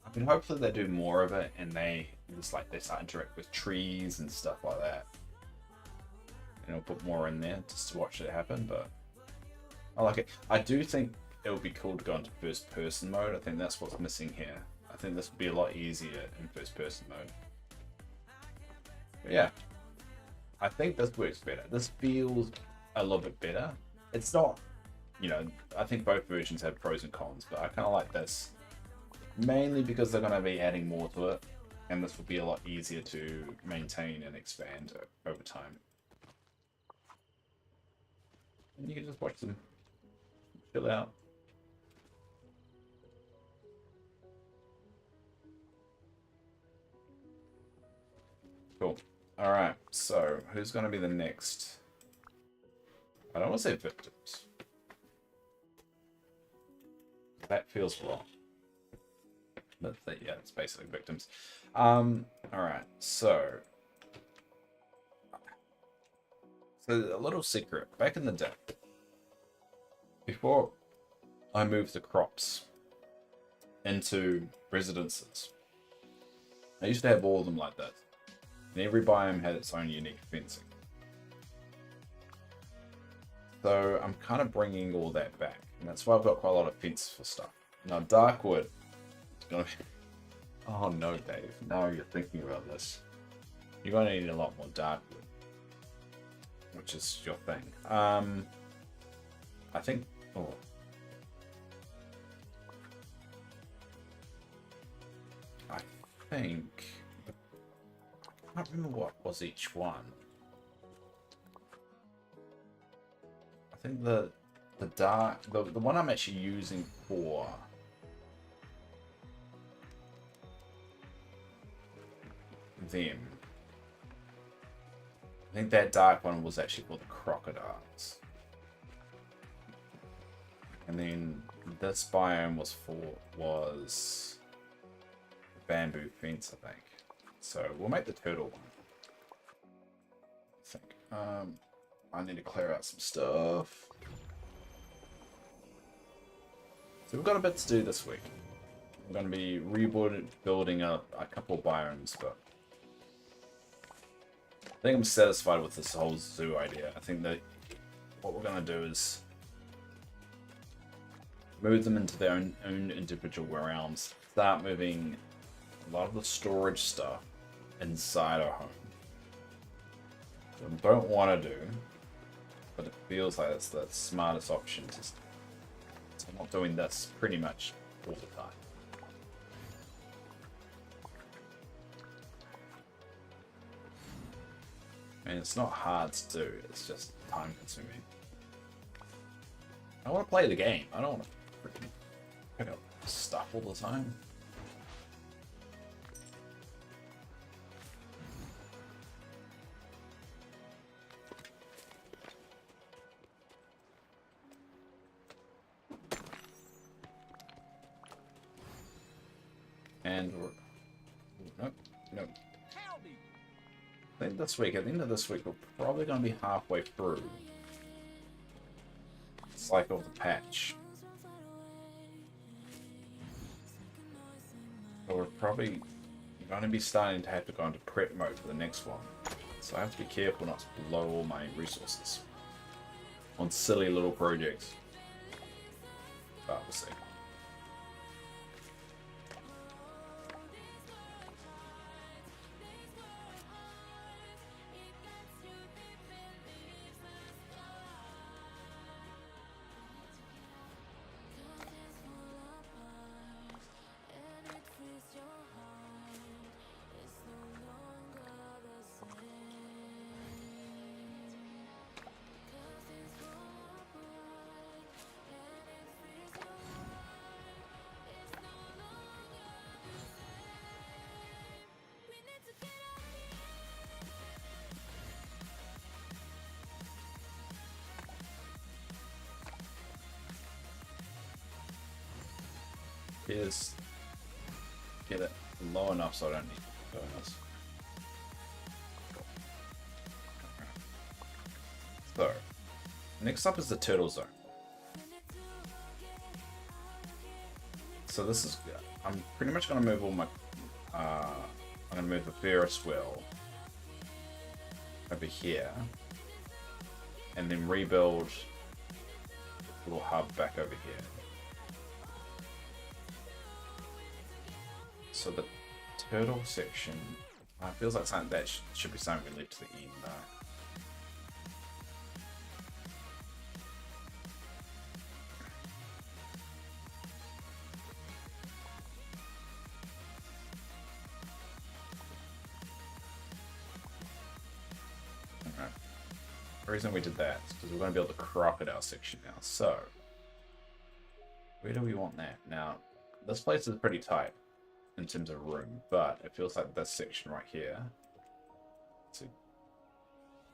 I mean, hopefully they do more of it and they start to interact with trees and stuff like that. And I'll put more in there just to watch it happen, but I like it. I do think it would be cool to go into first person mode. I think that's what's missing here. I think this would be a lot easier in first person mode. But yeah, I think this works better. This feels a little bit better. It's not, you know, I think both versions have pros and cons, but I kind of like this. Mainly because they're going to be adding more to it, and this will be a lot easier to maintain and expand over time. And you can just watch them chill out. Cool. Alright, so who's going to be the next? I don't want to say victims. That feels wrong. But yeah, it's basically victims. Alright, so So a little secret. Back in the day, before I moved the crops into residences, I used to have all of them like that. And every biome had its own unique fencing. So I'm kind of bringing all that back. And that's why I've got quite a lot of fence for stuff. Now Darkwood is going to be... Oh no, Dave. Now you're thinking about this. You're going to need a lot more Darkwood. Which is your thing. I think... Oh. I think... I can't remember what was each one. I think the one I'm actually using for them. I think that dark one was actually for the crocodiles. And then this biome was bamboo fence, I think. So we'll make the turtle one. I think. I need to clear out some stuff. So we've got a bit to do this week. We're going to be rebuilding a couple of biomes, but I think I'm satisfied with this whole zoo idea. I think that what we're going to do is move them into their own individual realms. Start moving a lot of the storage stuff inside our home. What I don't want to do, but it feels like it's the smartest option. So I'm not doing this pretty much all the time. And it's not hard to do, it's just time consuming. I want to play the game, I don't want to freaking pick up stuff all the time. And nope. I think this week, at the end of this week, we're probably going to be halfway through the cycle of the patch. So we're probably going to be starting to have to go into prep mode for the next one. So I have to be careful not to blow all my resources on silly little projects. But we'll see. Is get it low enough so I don't need bonus. So, next up is the turtle zone. So this is, I'm pretty much going to move all my, I'm going to move the Ferris wheel over here, and then rebuild the little hub back over here. So the turtle section, feels like something that should be something we leave to the end though. Okay. The reason we did that is because we're going to build the crocodile section now. So, where do we want that? Now, this place is pretty tight in terms of room, but it feels like this section right here, it's a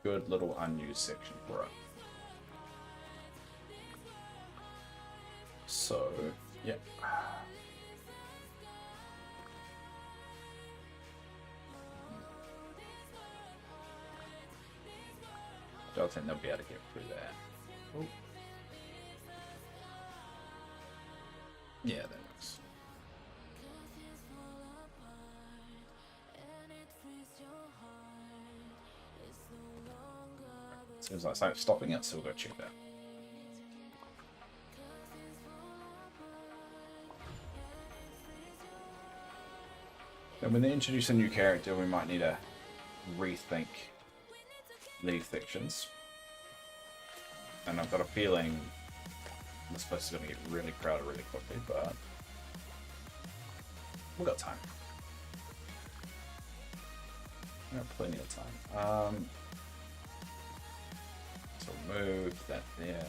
good little unused section for it. So, yep. Don't think they'll be able to get through there. Oh. Yeah, that works. Seems like something's stopping it, so we'll go check that. And when they introduce a new character, we might need to rethink League sections. And I've got a feeling this place is going to get really crowded really quickly, but we've got time. We've got plenty of time. So move that there.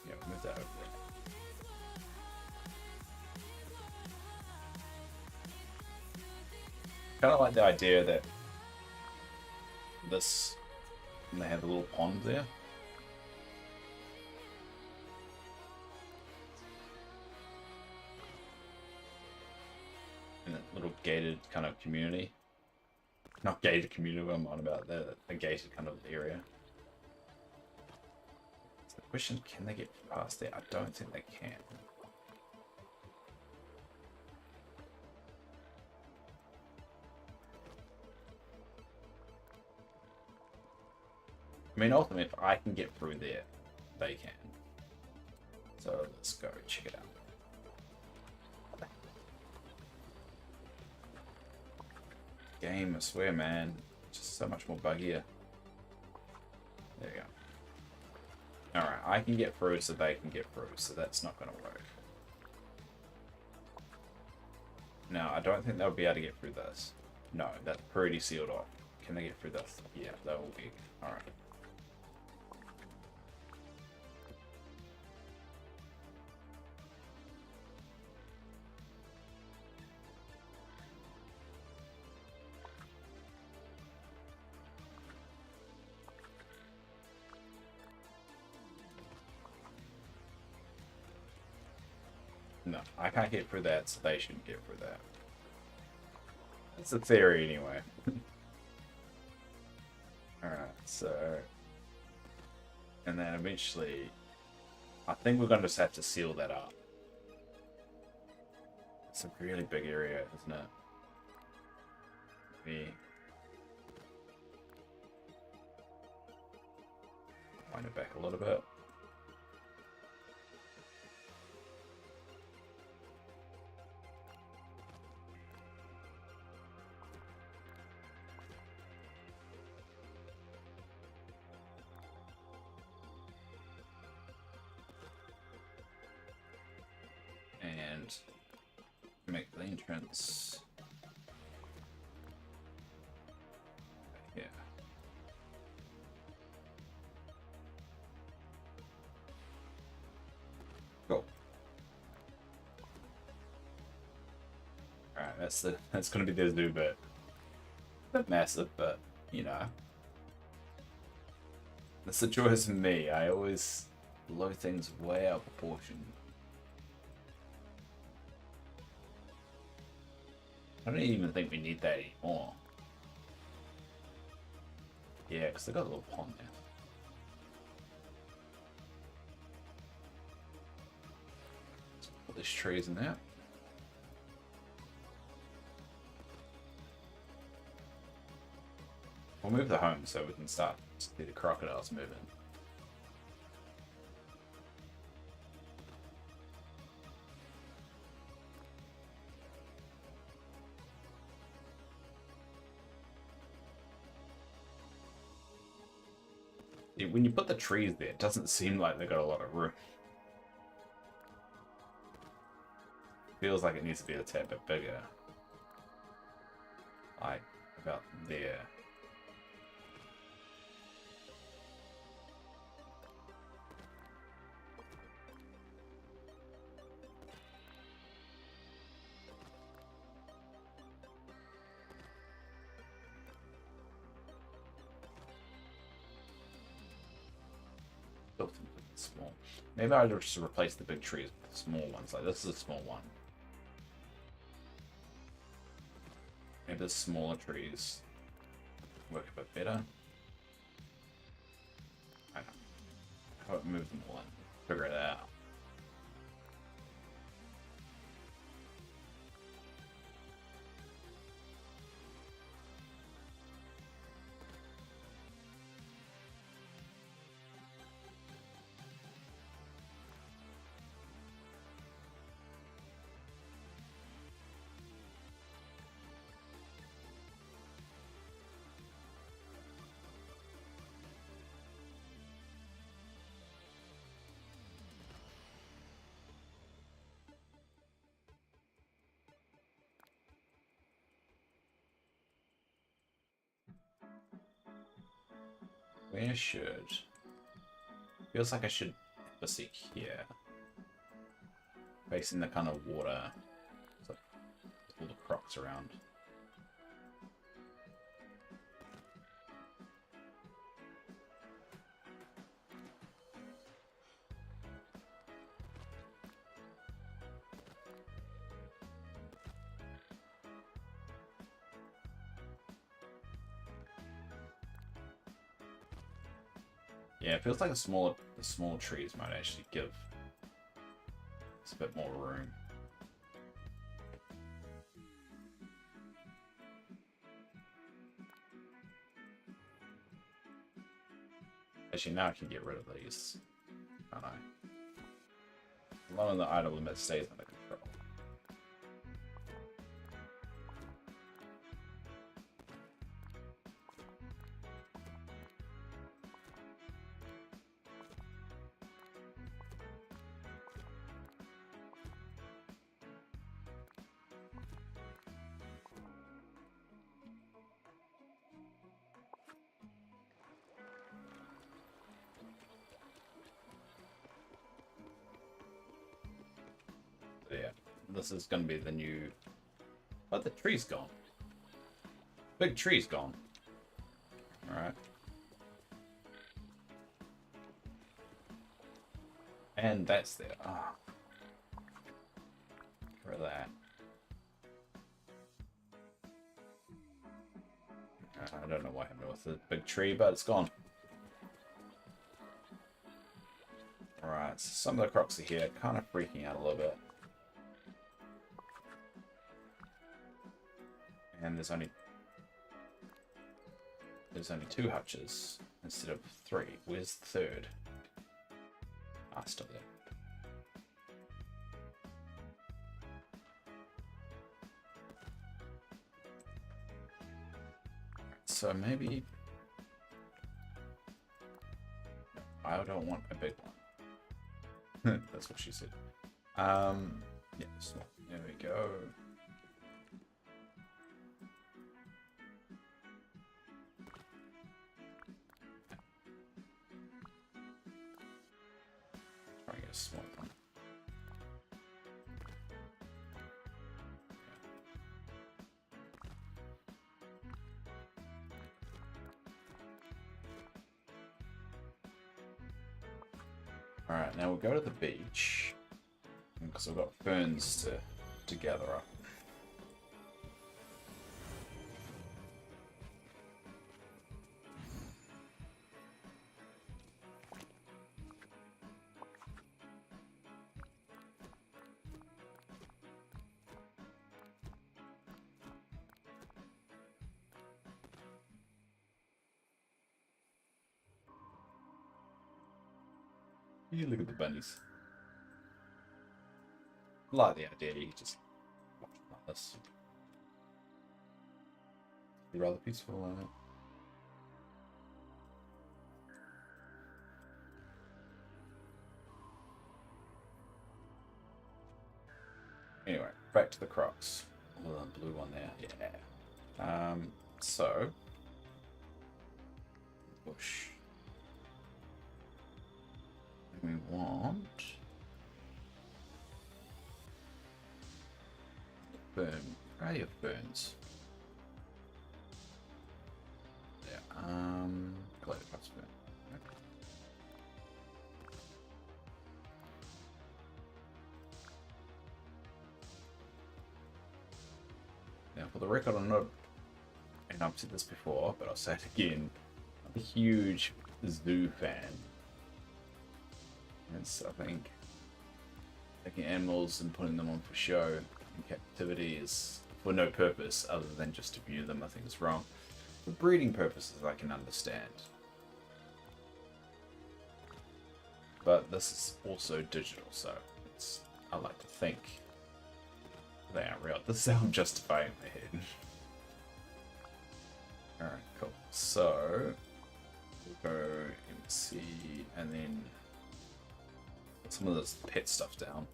Yeah, move that over there. Kind of like the idea that this, and they have a little pond there. And that little gated kind of community. Not gated community, what I'm on about, a gated kind of area. So the question, can they get past there? I don't think they can. I mean, ultimately, if I can get through there, they can. So let's go check it out. Game, I swear, man. Just so much more buggier. There you go. Alright, I can get through so they can get through, so that's not going to work. Now, I don't think they'll be able to get through this. No, that's pretty sealed off. Can they get through this? Yeah, they will be. Alright. No, I can't get through that, so they shouldn't get through that. That's the theory, anyway. Alright, so... And then eventually... I think we're going to just have to seal that up. It's a really big area, isn't it? Maybe... Wind it back a little bit. And make the entrance here. Cool. Alright, that's gonna be the zoo bit. A bit massive, but you know. That's the choice of me. I always blow things way out of proportion. I don't even think we need that anymore. Yeah, because they've got a little pond there. Let's put these trees in there. We'll move the home so we can start to see the crocodiles moving. When you put the trees there, it doesn't seem like they've got a lot of room. Feels like it needs to be a tad bit bigger. Like, about there. Small. Maybe I'll just replace the big trees with the small ones. Like this is a small one. Maybe the smaller trees work a bit better. I haven't moved them all in. Figure it out. Where should... Feels like I should have a seat here. Facing the kind of water. So all the crocs around. Yeah, it feels like the smaller trees might actually give us a bit more room. Actually, now I can get rid of these, can't I? As long as the item limit stays under control. Yeah, this is going to be the new... But the tree's gone. Big tree's gone. Alright. And that's there. Ah. For that. I don't know what happened with the big tree, but it's gone. Alright, so some of the crocs are here, kind of freaking out a little bit. And there's only 2 hutches instead of 3. Where's the third? Ah, still there. So maybe I don't want a big one. That's what she said. Yeah, small. There we go. Try and get a small one. Alright, now we'll go to the beach, because we've got ferns to gather up. You look at the bunnies. I like the idea, you just watch them like this. Be rather peaceful, isn't it? Anyway, back to the crocs. Oh, the blue one there, yeah. So bush. We want burn. Where are your burns? Yeah. Glide across burn. Okay. Now, for the record, I'm not and I've said this before, but I'll say it again. I'm a huge zoo fan. And so I think taking animals and putting them on for show in captivity is for no purpose other than just to view them. I think is wrong. For breeding purposes, I can understand. But this is also digital, so it's, I like to think they aren't real. This is how I'm justifying my head. Alright, cool. So, we'll go MC and then put some of this pet stuff down.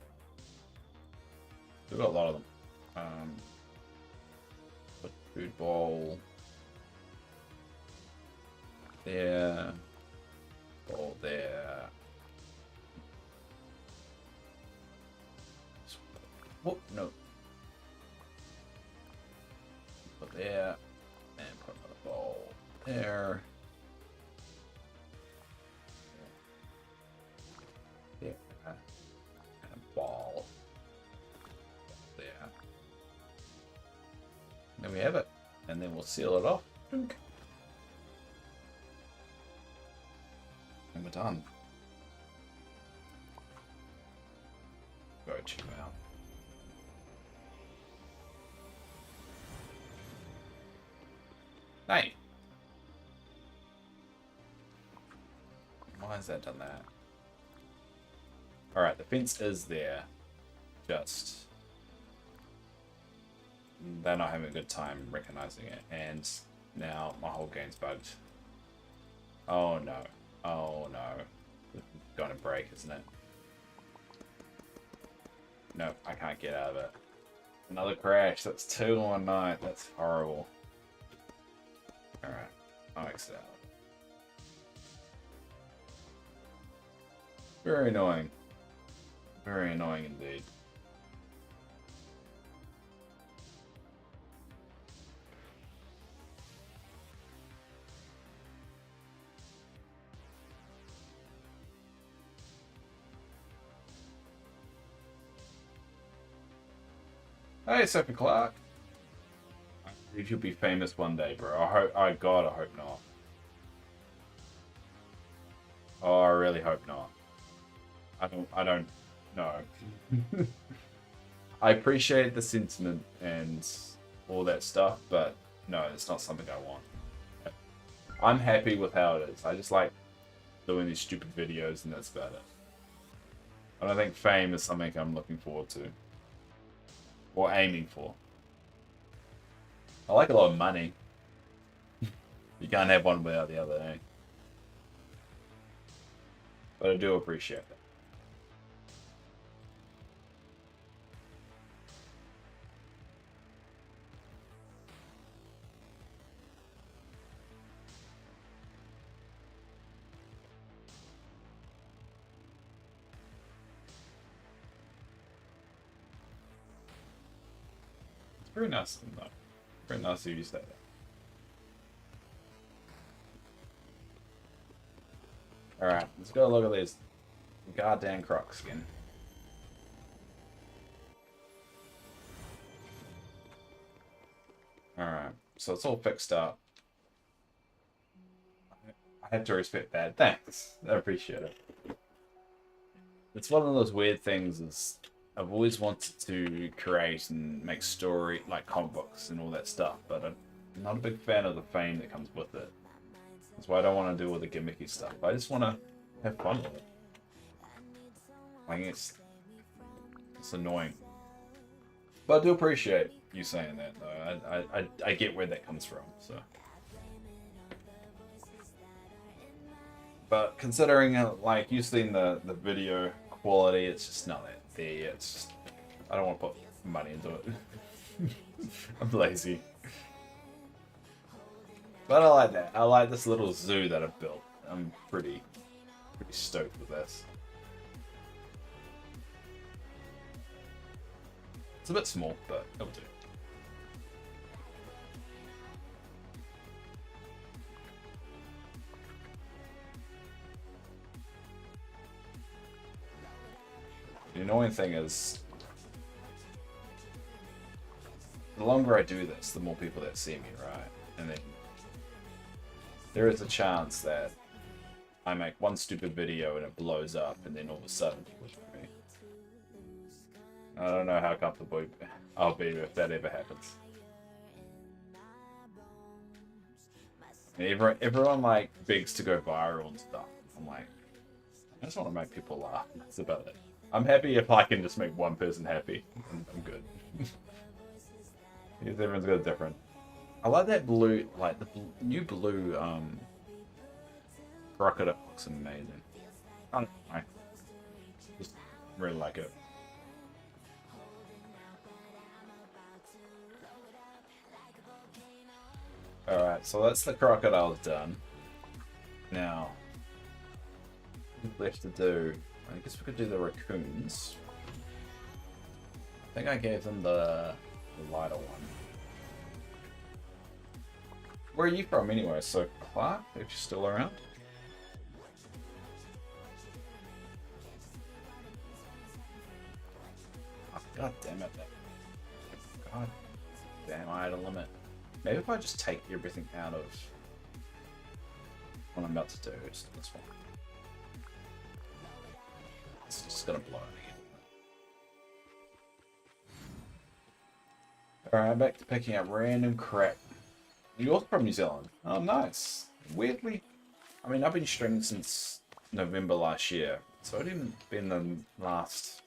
We've got a lot of them. Put food bowl there, bowl there. Whoop, no. Put there, and put another bowl there. Yeah. And a ball there. There we have it. And then we'll seal it off. And we're done. Go check them out. Hey! Why has that done that? Alright, the fence is there. Just... they're not having a good time recognizing it. And now my whole game's bugged. Oh no. Oh no. It's gonna break, isn't it? No, I can't get out of it. Another crash. That's 2 in one night. That's horrible. Alright, I'll exit out. Very annoying. Very annoying indeed. Hey, Sophie Clark. I believe you'll be famous one day, bro. I hope not. Oh, I really hope not. I don't know. I appreciate the sentiment and all that stuff, but no, it's not something I want. I'm happy with how it is. I just like doing these stupid videos and that's about it. I don't think fame is something I'm looking forward to. Or aiming for. I like a lot of money. You can't have one without the other, eh? But I do appreciate that. It's very nice of them, though. Very nice of you to say that. Alright, let's go look at these goddamn crocs again. Alright, so it's all fixed up. I have to respect that. Thanks. I appreciate it. It's one of those weird things is I've always wanted to create and make story, like comic books and all that stuff, but I'm not a big fan of the fame that comes with it. That's why I don't want to do all the gimmicky stuff. I just want to have fun with it. Like it's annoying. But I do appreciate you saying that, though. I get where that comes from, so. But considering, like, you've seen the video quality, it's just not that there yet. It's just, I don't want to put money into it. I'm lazy. But I like that. I like this little zoo that I've built. I'm pretty stoked with this. It's a bit small, but it'll do. The annoying thing is, the longer I do this, the more people that see me, right? And then there is a chance that I make one stupid video and it blows up, and then all of a sudden people join me. I don't know how comfortable I'll be if that ever happens. And everyone like begs to go viral and stuff. I'm like, I just want to make people laugh. That's about it. I'm happy if I can just make one person happy. I'm good. Because everyone's got a different. I like that blue, like the new blue crocodile looks amazing. I don't know. I just really like it. Alright, so that's the crocodile done. Now, what left to do? I guess we could do the raccoons. I think I gave them the lighter one. Where are you from anyway? So Clark, if you're still around? Oh, God damn it. God damn, I had a limit. Maybe if I just take everything out of what I'm about to do, it's this one. It's just gonna blow it again. Alright, back to picking up random crap. You're from New Zealand. Oh, nice. Weirdly, I mean, I've been streaming since November last year, so it's even been the last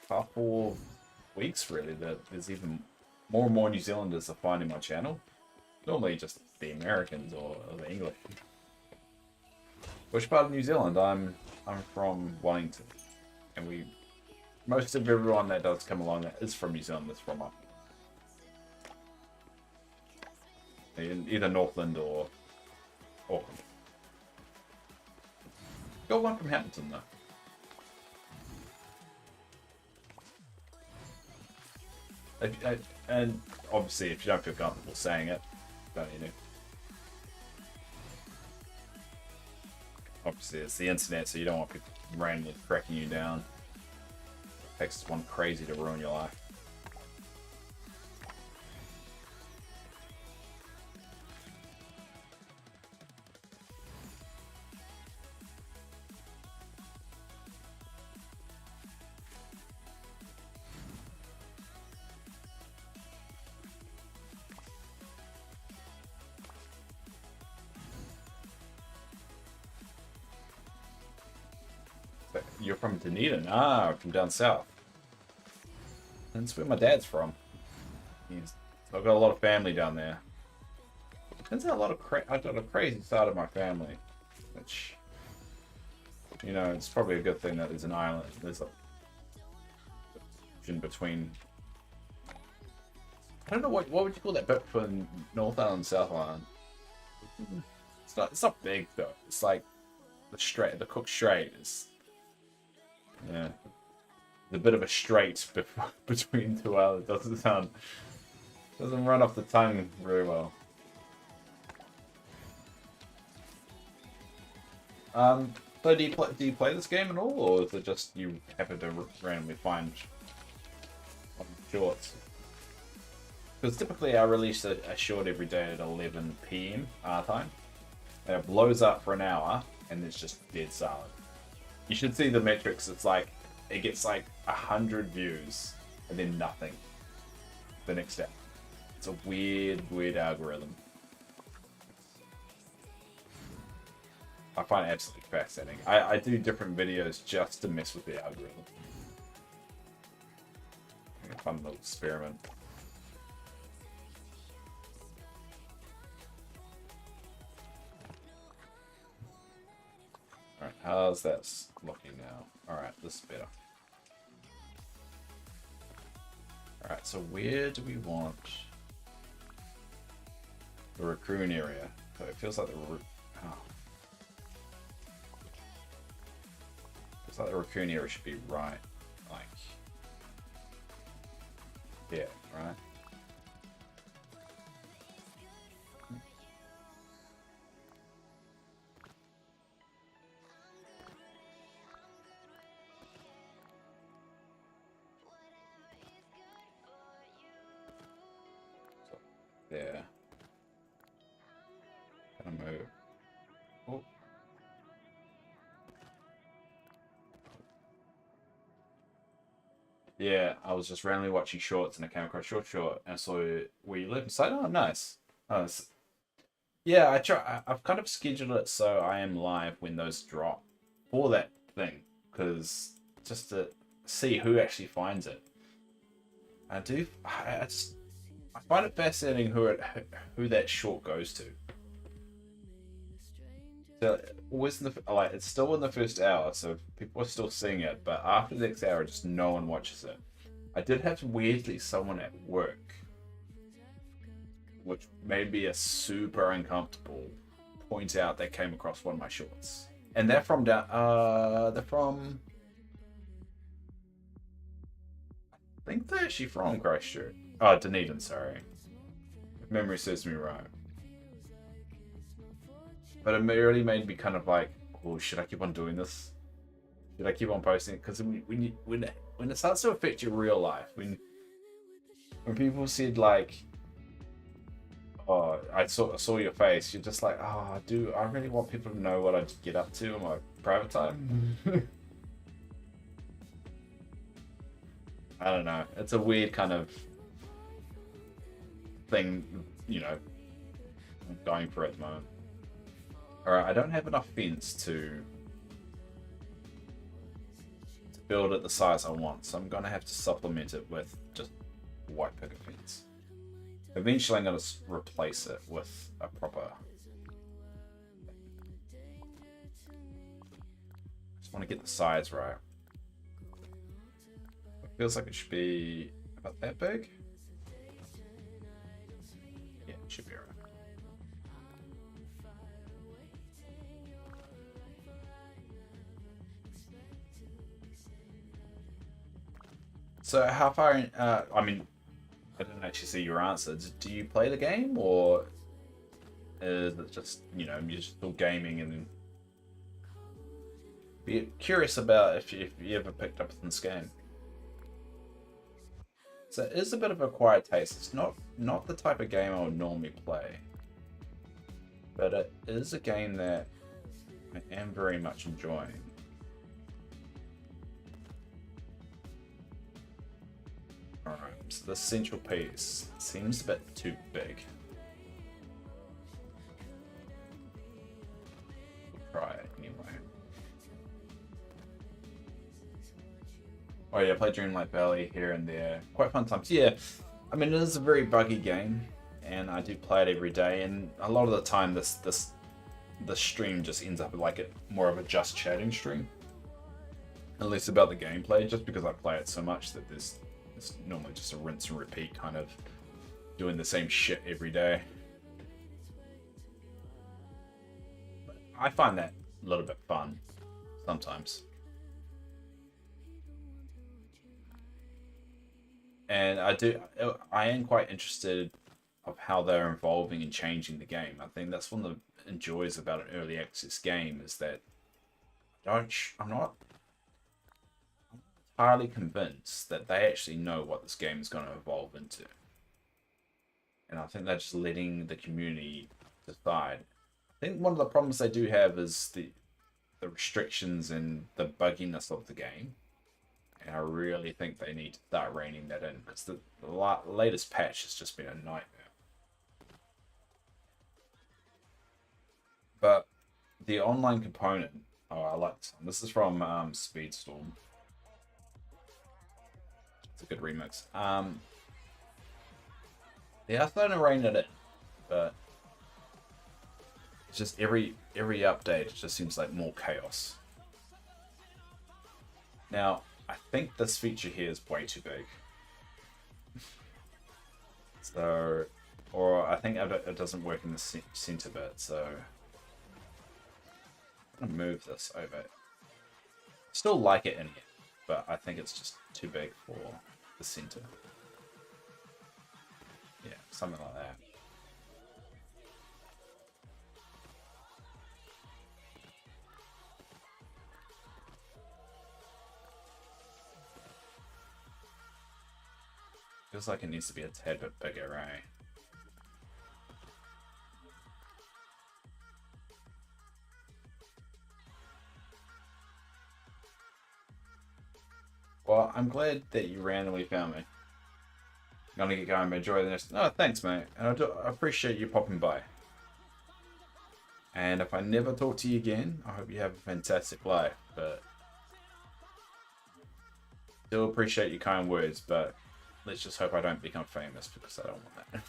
4 weeks, really, that there's even more and more New Zealanders are finding my channel. Normally just the Americans or the English. Which part of New Zealand? I'm from Wellington, and most of everyone that does come along that is from New Zealand is from up in either Northland or Auckland. Got one from Hamilton though. And obviously, if you don't feel comfortable saying it, don't need to. Obviously, it's the internet, so you don't want people randomly cracking you down. It takes one crazy to ruin your life. You're from Dunedin? Ah, from down south. That's where my dad's from. I've got a lot of family down there. Turns out I've got a crazy side of my family, which, you know, it's probably a good thing that there's an island. There's a in between. I don't know what would you call that bit between North Island and South Island. It's not big though. It's like the Cook Strait is. Yeah, a bit of a strait between two islands. Doesn't run off the tongue very well. So do you play this game at all, or is it just you happen to randomly find shorts? Because typically I release a short every day at 11 PM our time, and it blows up for an hour, and it's just dead silent. You should see the metrics. It's like it gets like 100 views and then nothing the next day. It's a weird algorithm. I find it absolutely fascinating. I do different videos just to mess with the algorithm. A fun little experiment. Alright, how's that looking now? Alright, this is better. Alright, so where do we want the raccoon area? So it feels like the raccoon area should be right, like here, right? So there. Gonna Oh. Yeah, I was just randomly watching shorts and I came across your short and I saw where you live. It's like, oh, nice. Oh, yeah, I've kind of scheduled it so I am live when those drop for that thing, because just to see who actually finds it. I find it fascinating who that short goes to. So always in the like it's still in the first hour, so people are still seeing it, but after the next hour, just no one watches it. I did have weirdly someone at work, which made me a super uncomfortable, point out they came across one of my shorts, and they're from down. They're from. I think they're actually from Christchurch. Oh, Dunedin, sorry. If memory serves me right. But it really made me kind of like, oh, should I keep on doing this? Should I keep on posting it? Because when it starts to affect your real life, when people said like, oh, I saw your face, you're just like, oh, do I really want people to know what I get up to in my private time? I don't know. It's a weird kind of thing, I'm going for at the moment. Alright, I don't have enough fence to build it the size I want, so I'm going to have to supplement it with just white picket fence. Eventually I'm going to replace it with a proper... just want to get the size right. It feels like it should be about that big. Yeah, it should be right. So how far in, I mean, I didn't actually see your answer. Do you play the game, or is it just, you're still gaming? And be curious about if you ever picked up this game. So it is a bit of a quiet taste. It's not the type of game I would normally play, but it is a game that I am very much enjoying. Alright, so the central piece seems a bit too big. We'll try it anyway. Oh yeah, I play Dreamlight Valley here and there. Quite fun times. Yeah, I mean, it is a very buggy game, and I do play it every day, and a lot of the time the stream just ends up like more of a just chatting stream. And less about the gameplay, just because I play it so much that it's normally just a rinse and repeat, kind of doing the same shit every day. But I find that a little bit fun sometimes. And I am quite interested of how they're evolving and changing the game. I think that's one of the joys about an early access game, is that I'm not entirely convinced that they actually know what this game is going to evolve into. And I think they're just letting the community decide. I think one of the problems they do have is the restrictions and the bugginess of the game. And I really think they need to start reining that in, because the latest patch has just been a nightmare. But the online component, oh, I like this one. This is from Speedstorm. It's a good remix. Yeah, I'm starting to rein it in, but it's just every update, it just seems like more chaos. Now, I think this feature here is way too big. So, or I think it doesn't work in the center bit, so I'm gonna move this over. Still like it in here, but I think it's just too big for the center. Yeah, something like that. Feels like it needs to be a tad bit bigger, right? Well, I'm glad that you randomly found me. I'm gonna get going, but enjoy the next. Oh, thanks, mate. And I appreciate you popping by. And if I never talk to you again, I hope you have a fantastic life. But still appreciate your kind words, but let's just hope I don't become famous because I don't want that.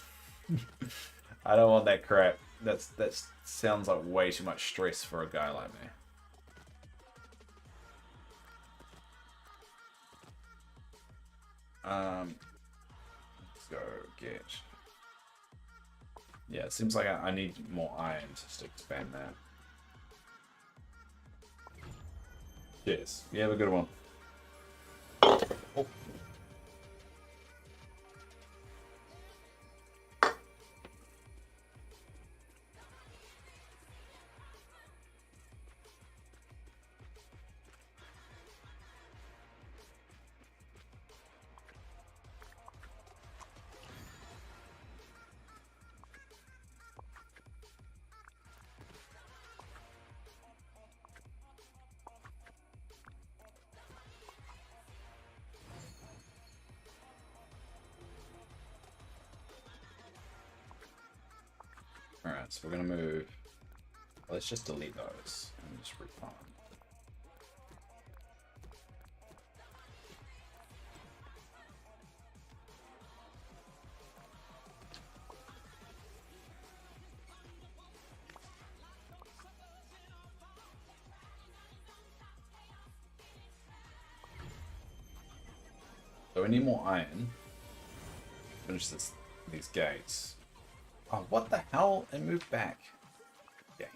I don't want that crap. That sounds like way too much stress for a guy like me. Let's go get. Yeah, it seems like I need more iron just to expand that. Cheers. You have a good one. Oh. Alright, so we're gonna move. Let's just delete those and just refarm. So we need more iron. Finish these gates. Oh, what the hell? It moved back. Okay.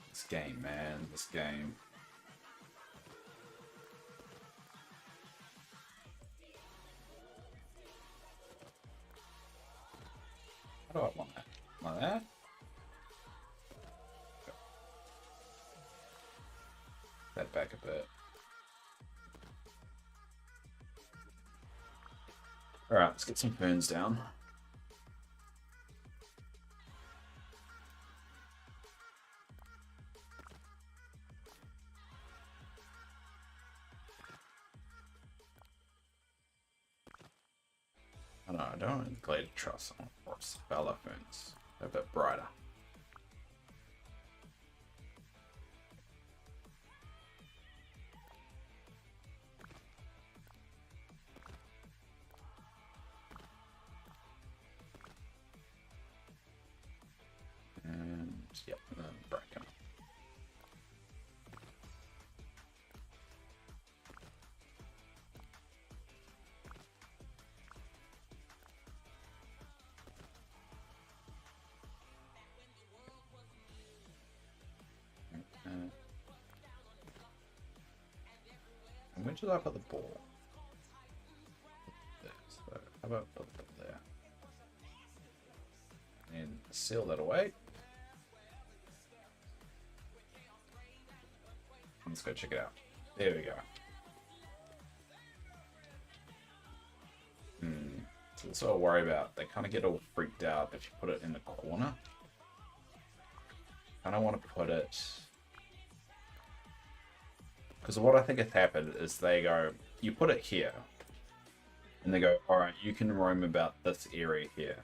This game, man. This game. How do I want that? Like that? Okay. That back a bit. Alright, let's get some ferns down. I know, I don't want Glade Truss or Spella ferns. They're a bit brighter. And yep, and then bracken. And where should I put the ball? There. So how about put it there? And seal that away. Let's go check it out. There we go. So that's what I worry about. They kind of get all freaked out if you put it in the corner. I don't want to put it... Because what I think has happened is they go, you put it here. And they go, alright, you can roam about this area here.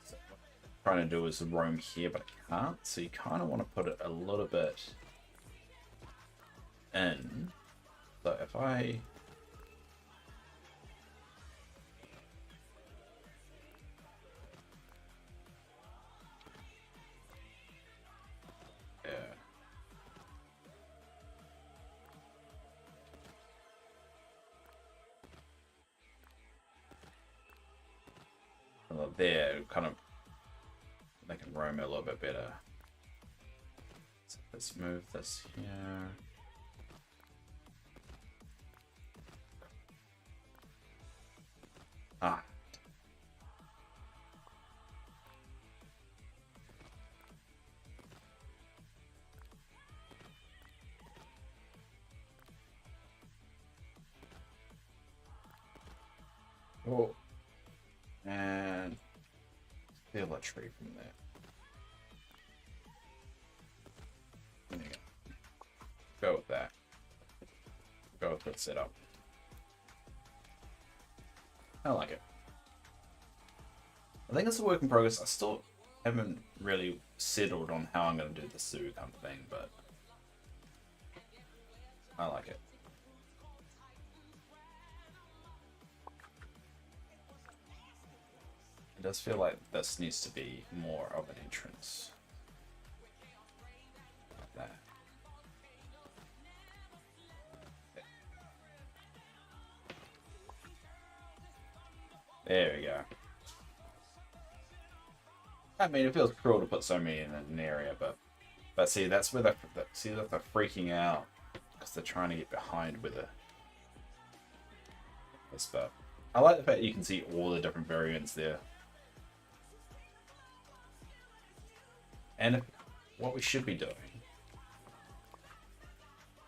So what I'm trying to do is roam here, but I can't. So you kind of want to put it a little bit in. So if I... Yeah. There, kind of, they can roam a little bit better. So let's move this here. Ah. Oh. And steal a tree from there. There you go. Go with that. go with that setup. I like it. I think it's a work in progress. I still haven't really settled on how I'm going to do the zoo kind of thing, but I like it. It does feel like this needs to be more of an entrance. Like that. There we go. I mean, it feels cruel to put so many in an area, but see, that's where they're freaking out because they're trying to get behind with it. But I like the fact that you can see all the different variants there. And what we should be doing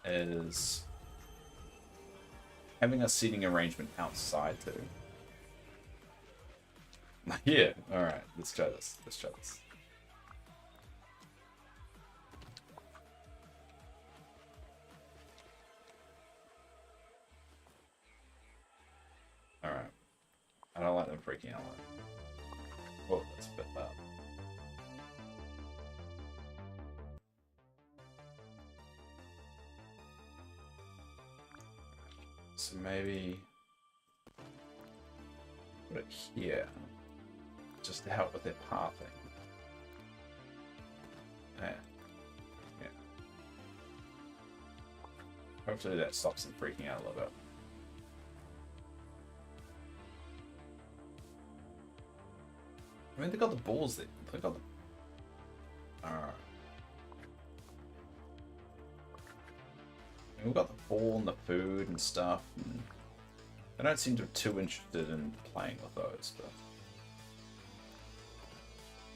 is having a seating arrangement outside too. Yeah, alright, let's try this. Let's try this. Alright. I don't like them freaking out. Oh, that's a bit loud. So maybe put it here. Just to help with their pathing. Yeah. Yeah. Hopefully that stops them freaking out a little bit. I mean, they got the balls there. They got the... Alright. We've got the ball and the food and stuff. And they don't seem to be too interested in playing with those, but...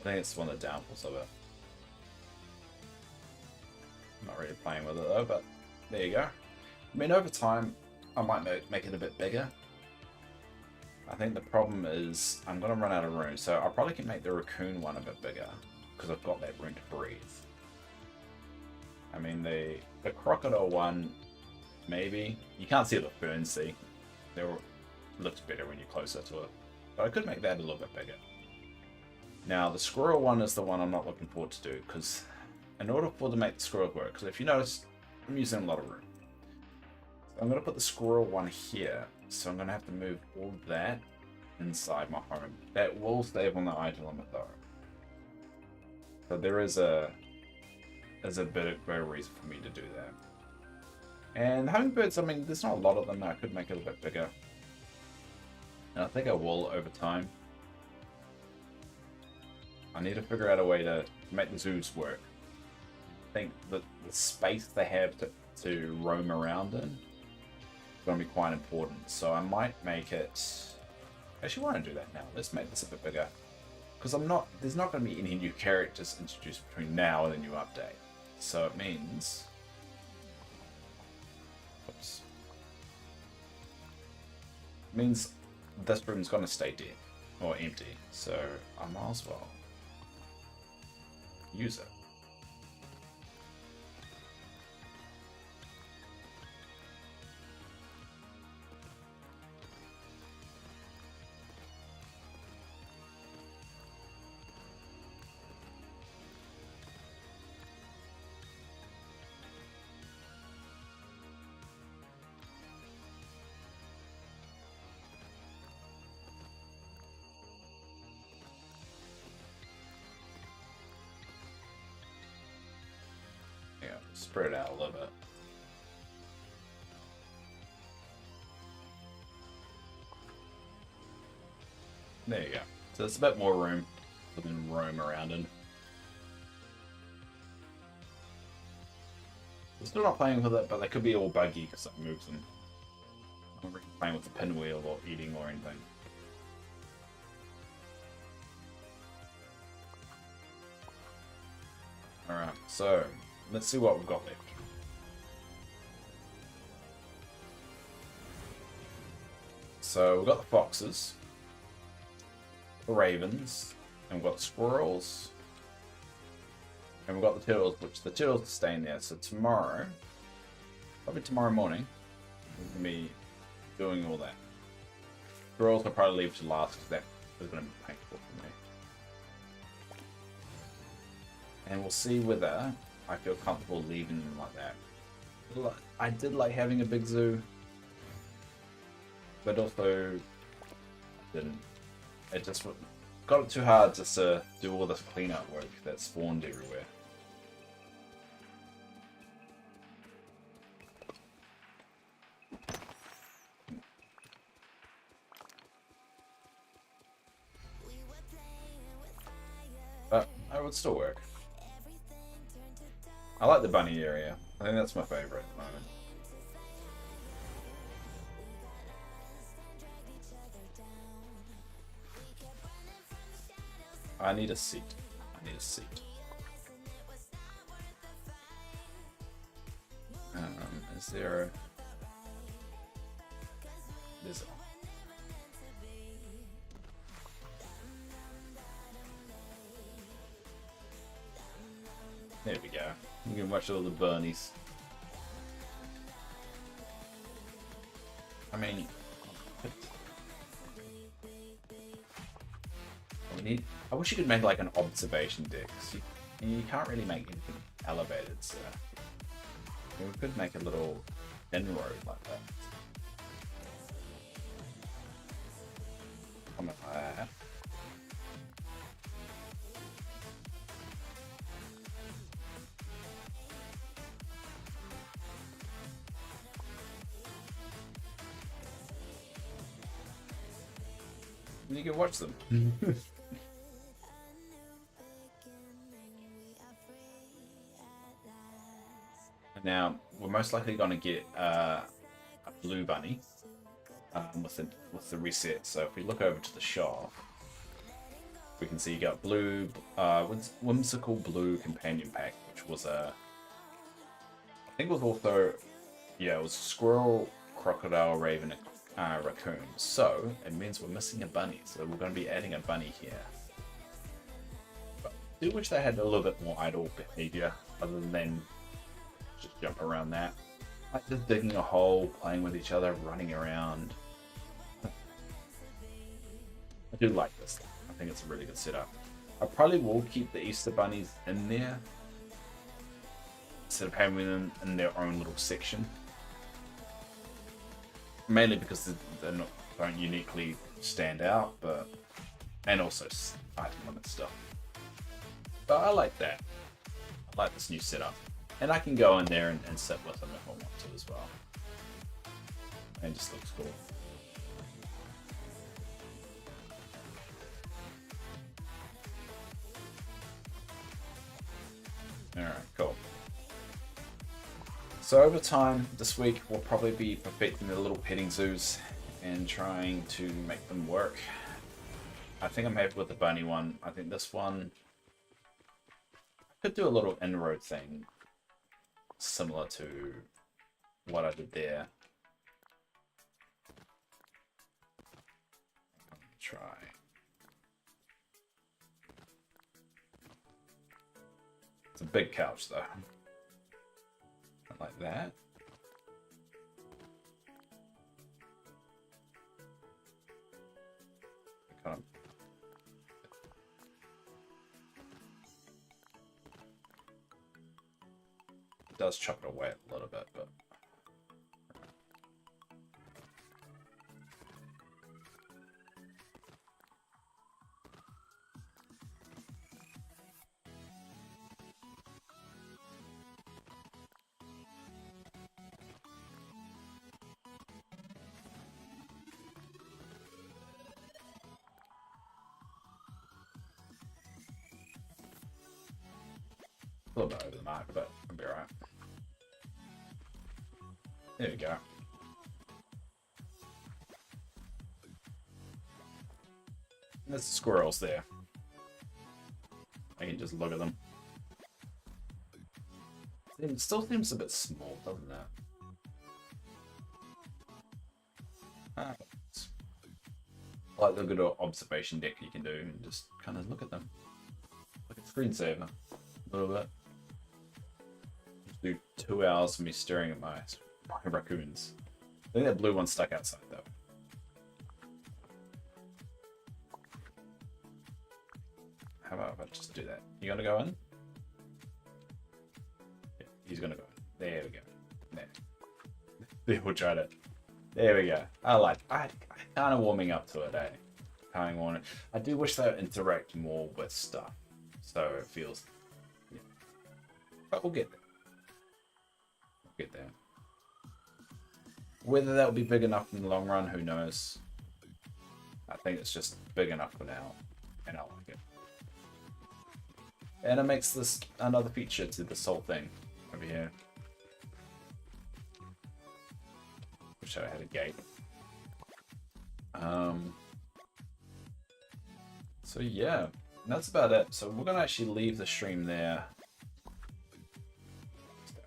I think it's one of the downfalls of it. I'm not really playing with it though, but there you go. I mean, over time, I might make it a bit bigger. I think the problem is I'm going to run out of room, so I probably can make the raccoon one a bit bigger because I've got that room to breathe. I mean, the crocodile one, maybe. You can't see the ferns, see. It looks better when you're closer to it. But I could make that a little bit bigger. Now, the squirrel one is the one I'm not looking forward to do, because in order for to make the squirrel work, because if you notice, I'm using a lot of room. So I'm going to put the squirrel one here, so I'm going to have to move all that inside my home. That will save on the item limit though. So there is a bit of a reason for me to do that. And hummingbirds, I mean, there's not a lot of them. I could make it a bit bigger. And I think I will over time. I need to figure out a way to make the zoos work. I think that the space they have to roam around in is going to be quite important. So I might make it... Actually, why don't I do that now? Let's make this a bit bigger. Because there's not going to be any new characters introduced between now and the new update. So it means... Oops. It means this room's going to stay dead. Or empty. So I might as well use it. Spread it out a little bit. There you go. So there's a bit more room for them to roam around in. I'm still not playing with it, but they could be all buggy because it moves them. I'm not really playing with the pinwheel or eating or anything. Alright, so let's see what we've got left. So we've got the foxes, the ravens, and we've got the squirrels, and we've got the turtles, which the turtles are staying there. So tomorrow, probably tomorrow morning, with me doing all that. Squirrels I'll probably leave to last because that is going to be painful for me. And we'll see whether I feel comfortable leaving them like that. I did like having a big zoo, but also didn't. It just got it too hard just to do all this cleanup work that spawned everywhere. But it would still work. I like the bunny area. I think that's my favorite at the moment. I need a seat. I need a seat. Is there a... There's a... There we go. You can watch all the bunnies. I mean... I wish you could make like an observation deck. You can't really make anything elevated, so we could make a little inroad like that. Comment like that. And you can watch them. Now, we're most likely going to get a blue bunny with the reset. So if we look over to the shop, we can see you got blue, whimsical blue companion pack, which was I think it was also, yeah, it was squirrel, crocodile, raven, and raccoon. So it means we're missing a bunny. So we're going to be adding a bunny here. But I do wish they had a little bit more idle behavior other than just jump around that. Like just digging a hole, playing with each other, running around. I do like this. I think it's a really good setup. I probably will keep the Easter bunnies in there instead of having them in their own little section. Mainly because don't uniquely stand out, but and also item limit stuff. But I like that. I like this new setup. And I can go in there and sit with them if I want to as well. And it just looks cool. Alright, cool. So over time, this week, we'll probably be perfecting the little petting zoos and trying to make them work. I think I'm happy with the bunny one. I think this one, I could do a little inroad thing similar to what I did there. Try. It's a big couch though. Like that. Kind of. It does chop it away a little bit, but a little bit over the mark, but I'll be alright. There we go. And there's the squirrels there. I can just look at them. It still seems a bit small, doesn't it? I like the good observation deck you can do and just kind of look at them. Like a screensaver. A little bit. Just do 2 hours of me staring at my raccoons. I think that blue one's stuck outside though. How about if I just do that? You gonna go in? Yeah, he's gonna go in. There we go. There. We'll try it. There we go. I kind of warming up to it, eh? Kind of want it. I do wish they would interact more with stuff, so it feels. Yeah. But we'll get there. We'll get there. Whether that will be big enough in the long run, who knows? I think it's just big enough for now, and I like it. And it makes this another feature to this whole thing over here. Wish I had a gate. So yeah, that's about it. So we're gonna actually leave the stream there.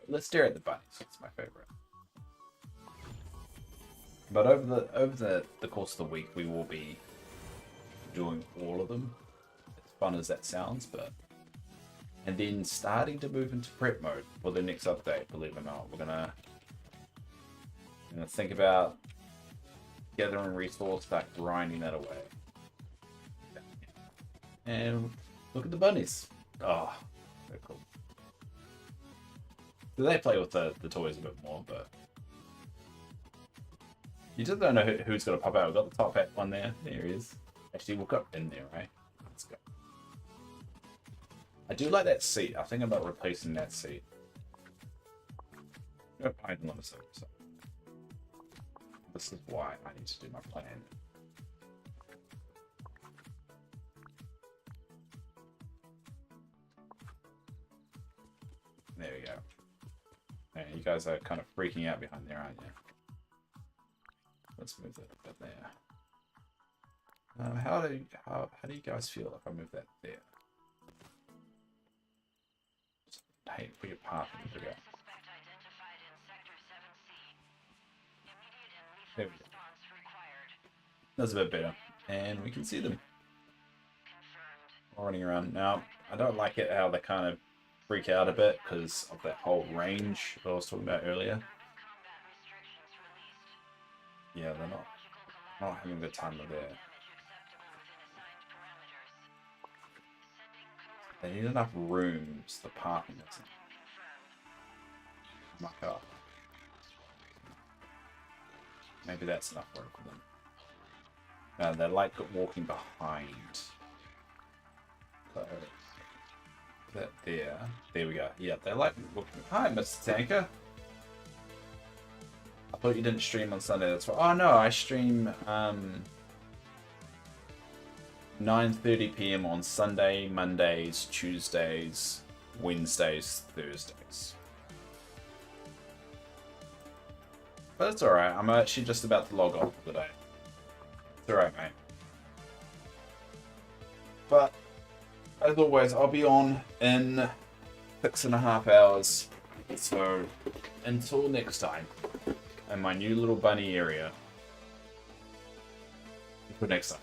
Let's stare at the bunnies. It's my favorite. But over the course of the week, we will be doing all of them. As fun as that sounds, but and then starting to move into prep mode for the next update. Believe it or not, we're gonna think about gathering resource, start grinding that away, and look at the bunnies. Oh, very cool. So they play with the toys a bit more, but. You just don't know who's going to pop out. We've got the top hat one there. There he is. Actually, we'll go in there, right? Let's go. I do like that seat. I think about replacing that seat. Nope, I don't want to say so. This is why I need to do my plan. There we go. Yeah, you guys are kind of freaking out behind there, aren't you? Let's move that a bit there. How do you guys feel if I move that there? Just hate for your parking to go. There we go. That's a bit better, and we can see them running around. Now, I don't like it how they kind of freak out a bit because of that whole range that I was talking about earlier. Yeah, they're not having a good time with it. They need enough rooms. The parking isn't. Muck up. Maybe that's enough room for them. No, they like walking behind. So, that there. There we go. Yeah, they like walking. Hi, Mr. Tanker. I thought you didn't stream on Sunday. That's why. Oh no, I stream 9:30 p.m. on Sunday, Mondays, Tuesdays, Wednesdays, Thursdays. But it's alright. I'm actually just about to log off for the day. It's alright, mate. But as always, I'll be on in 6.5 hours. So until next time. And my new little bunny area. Until next time.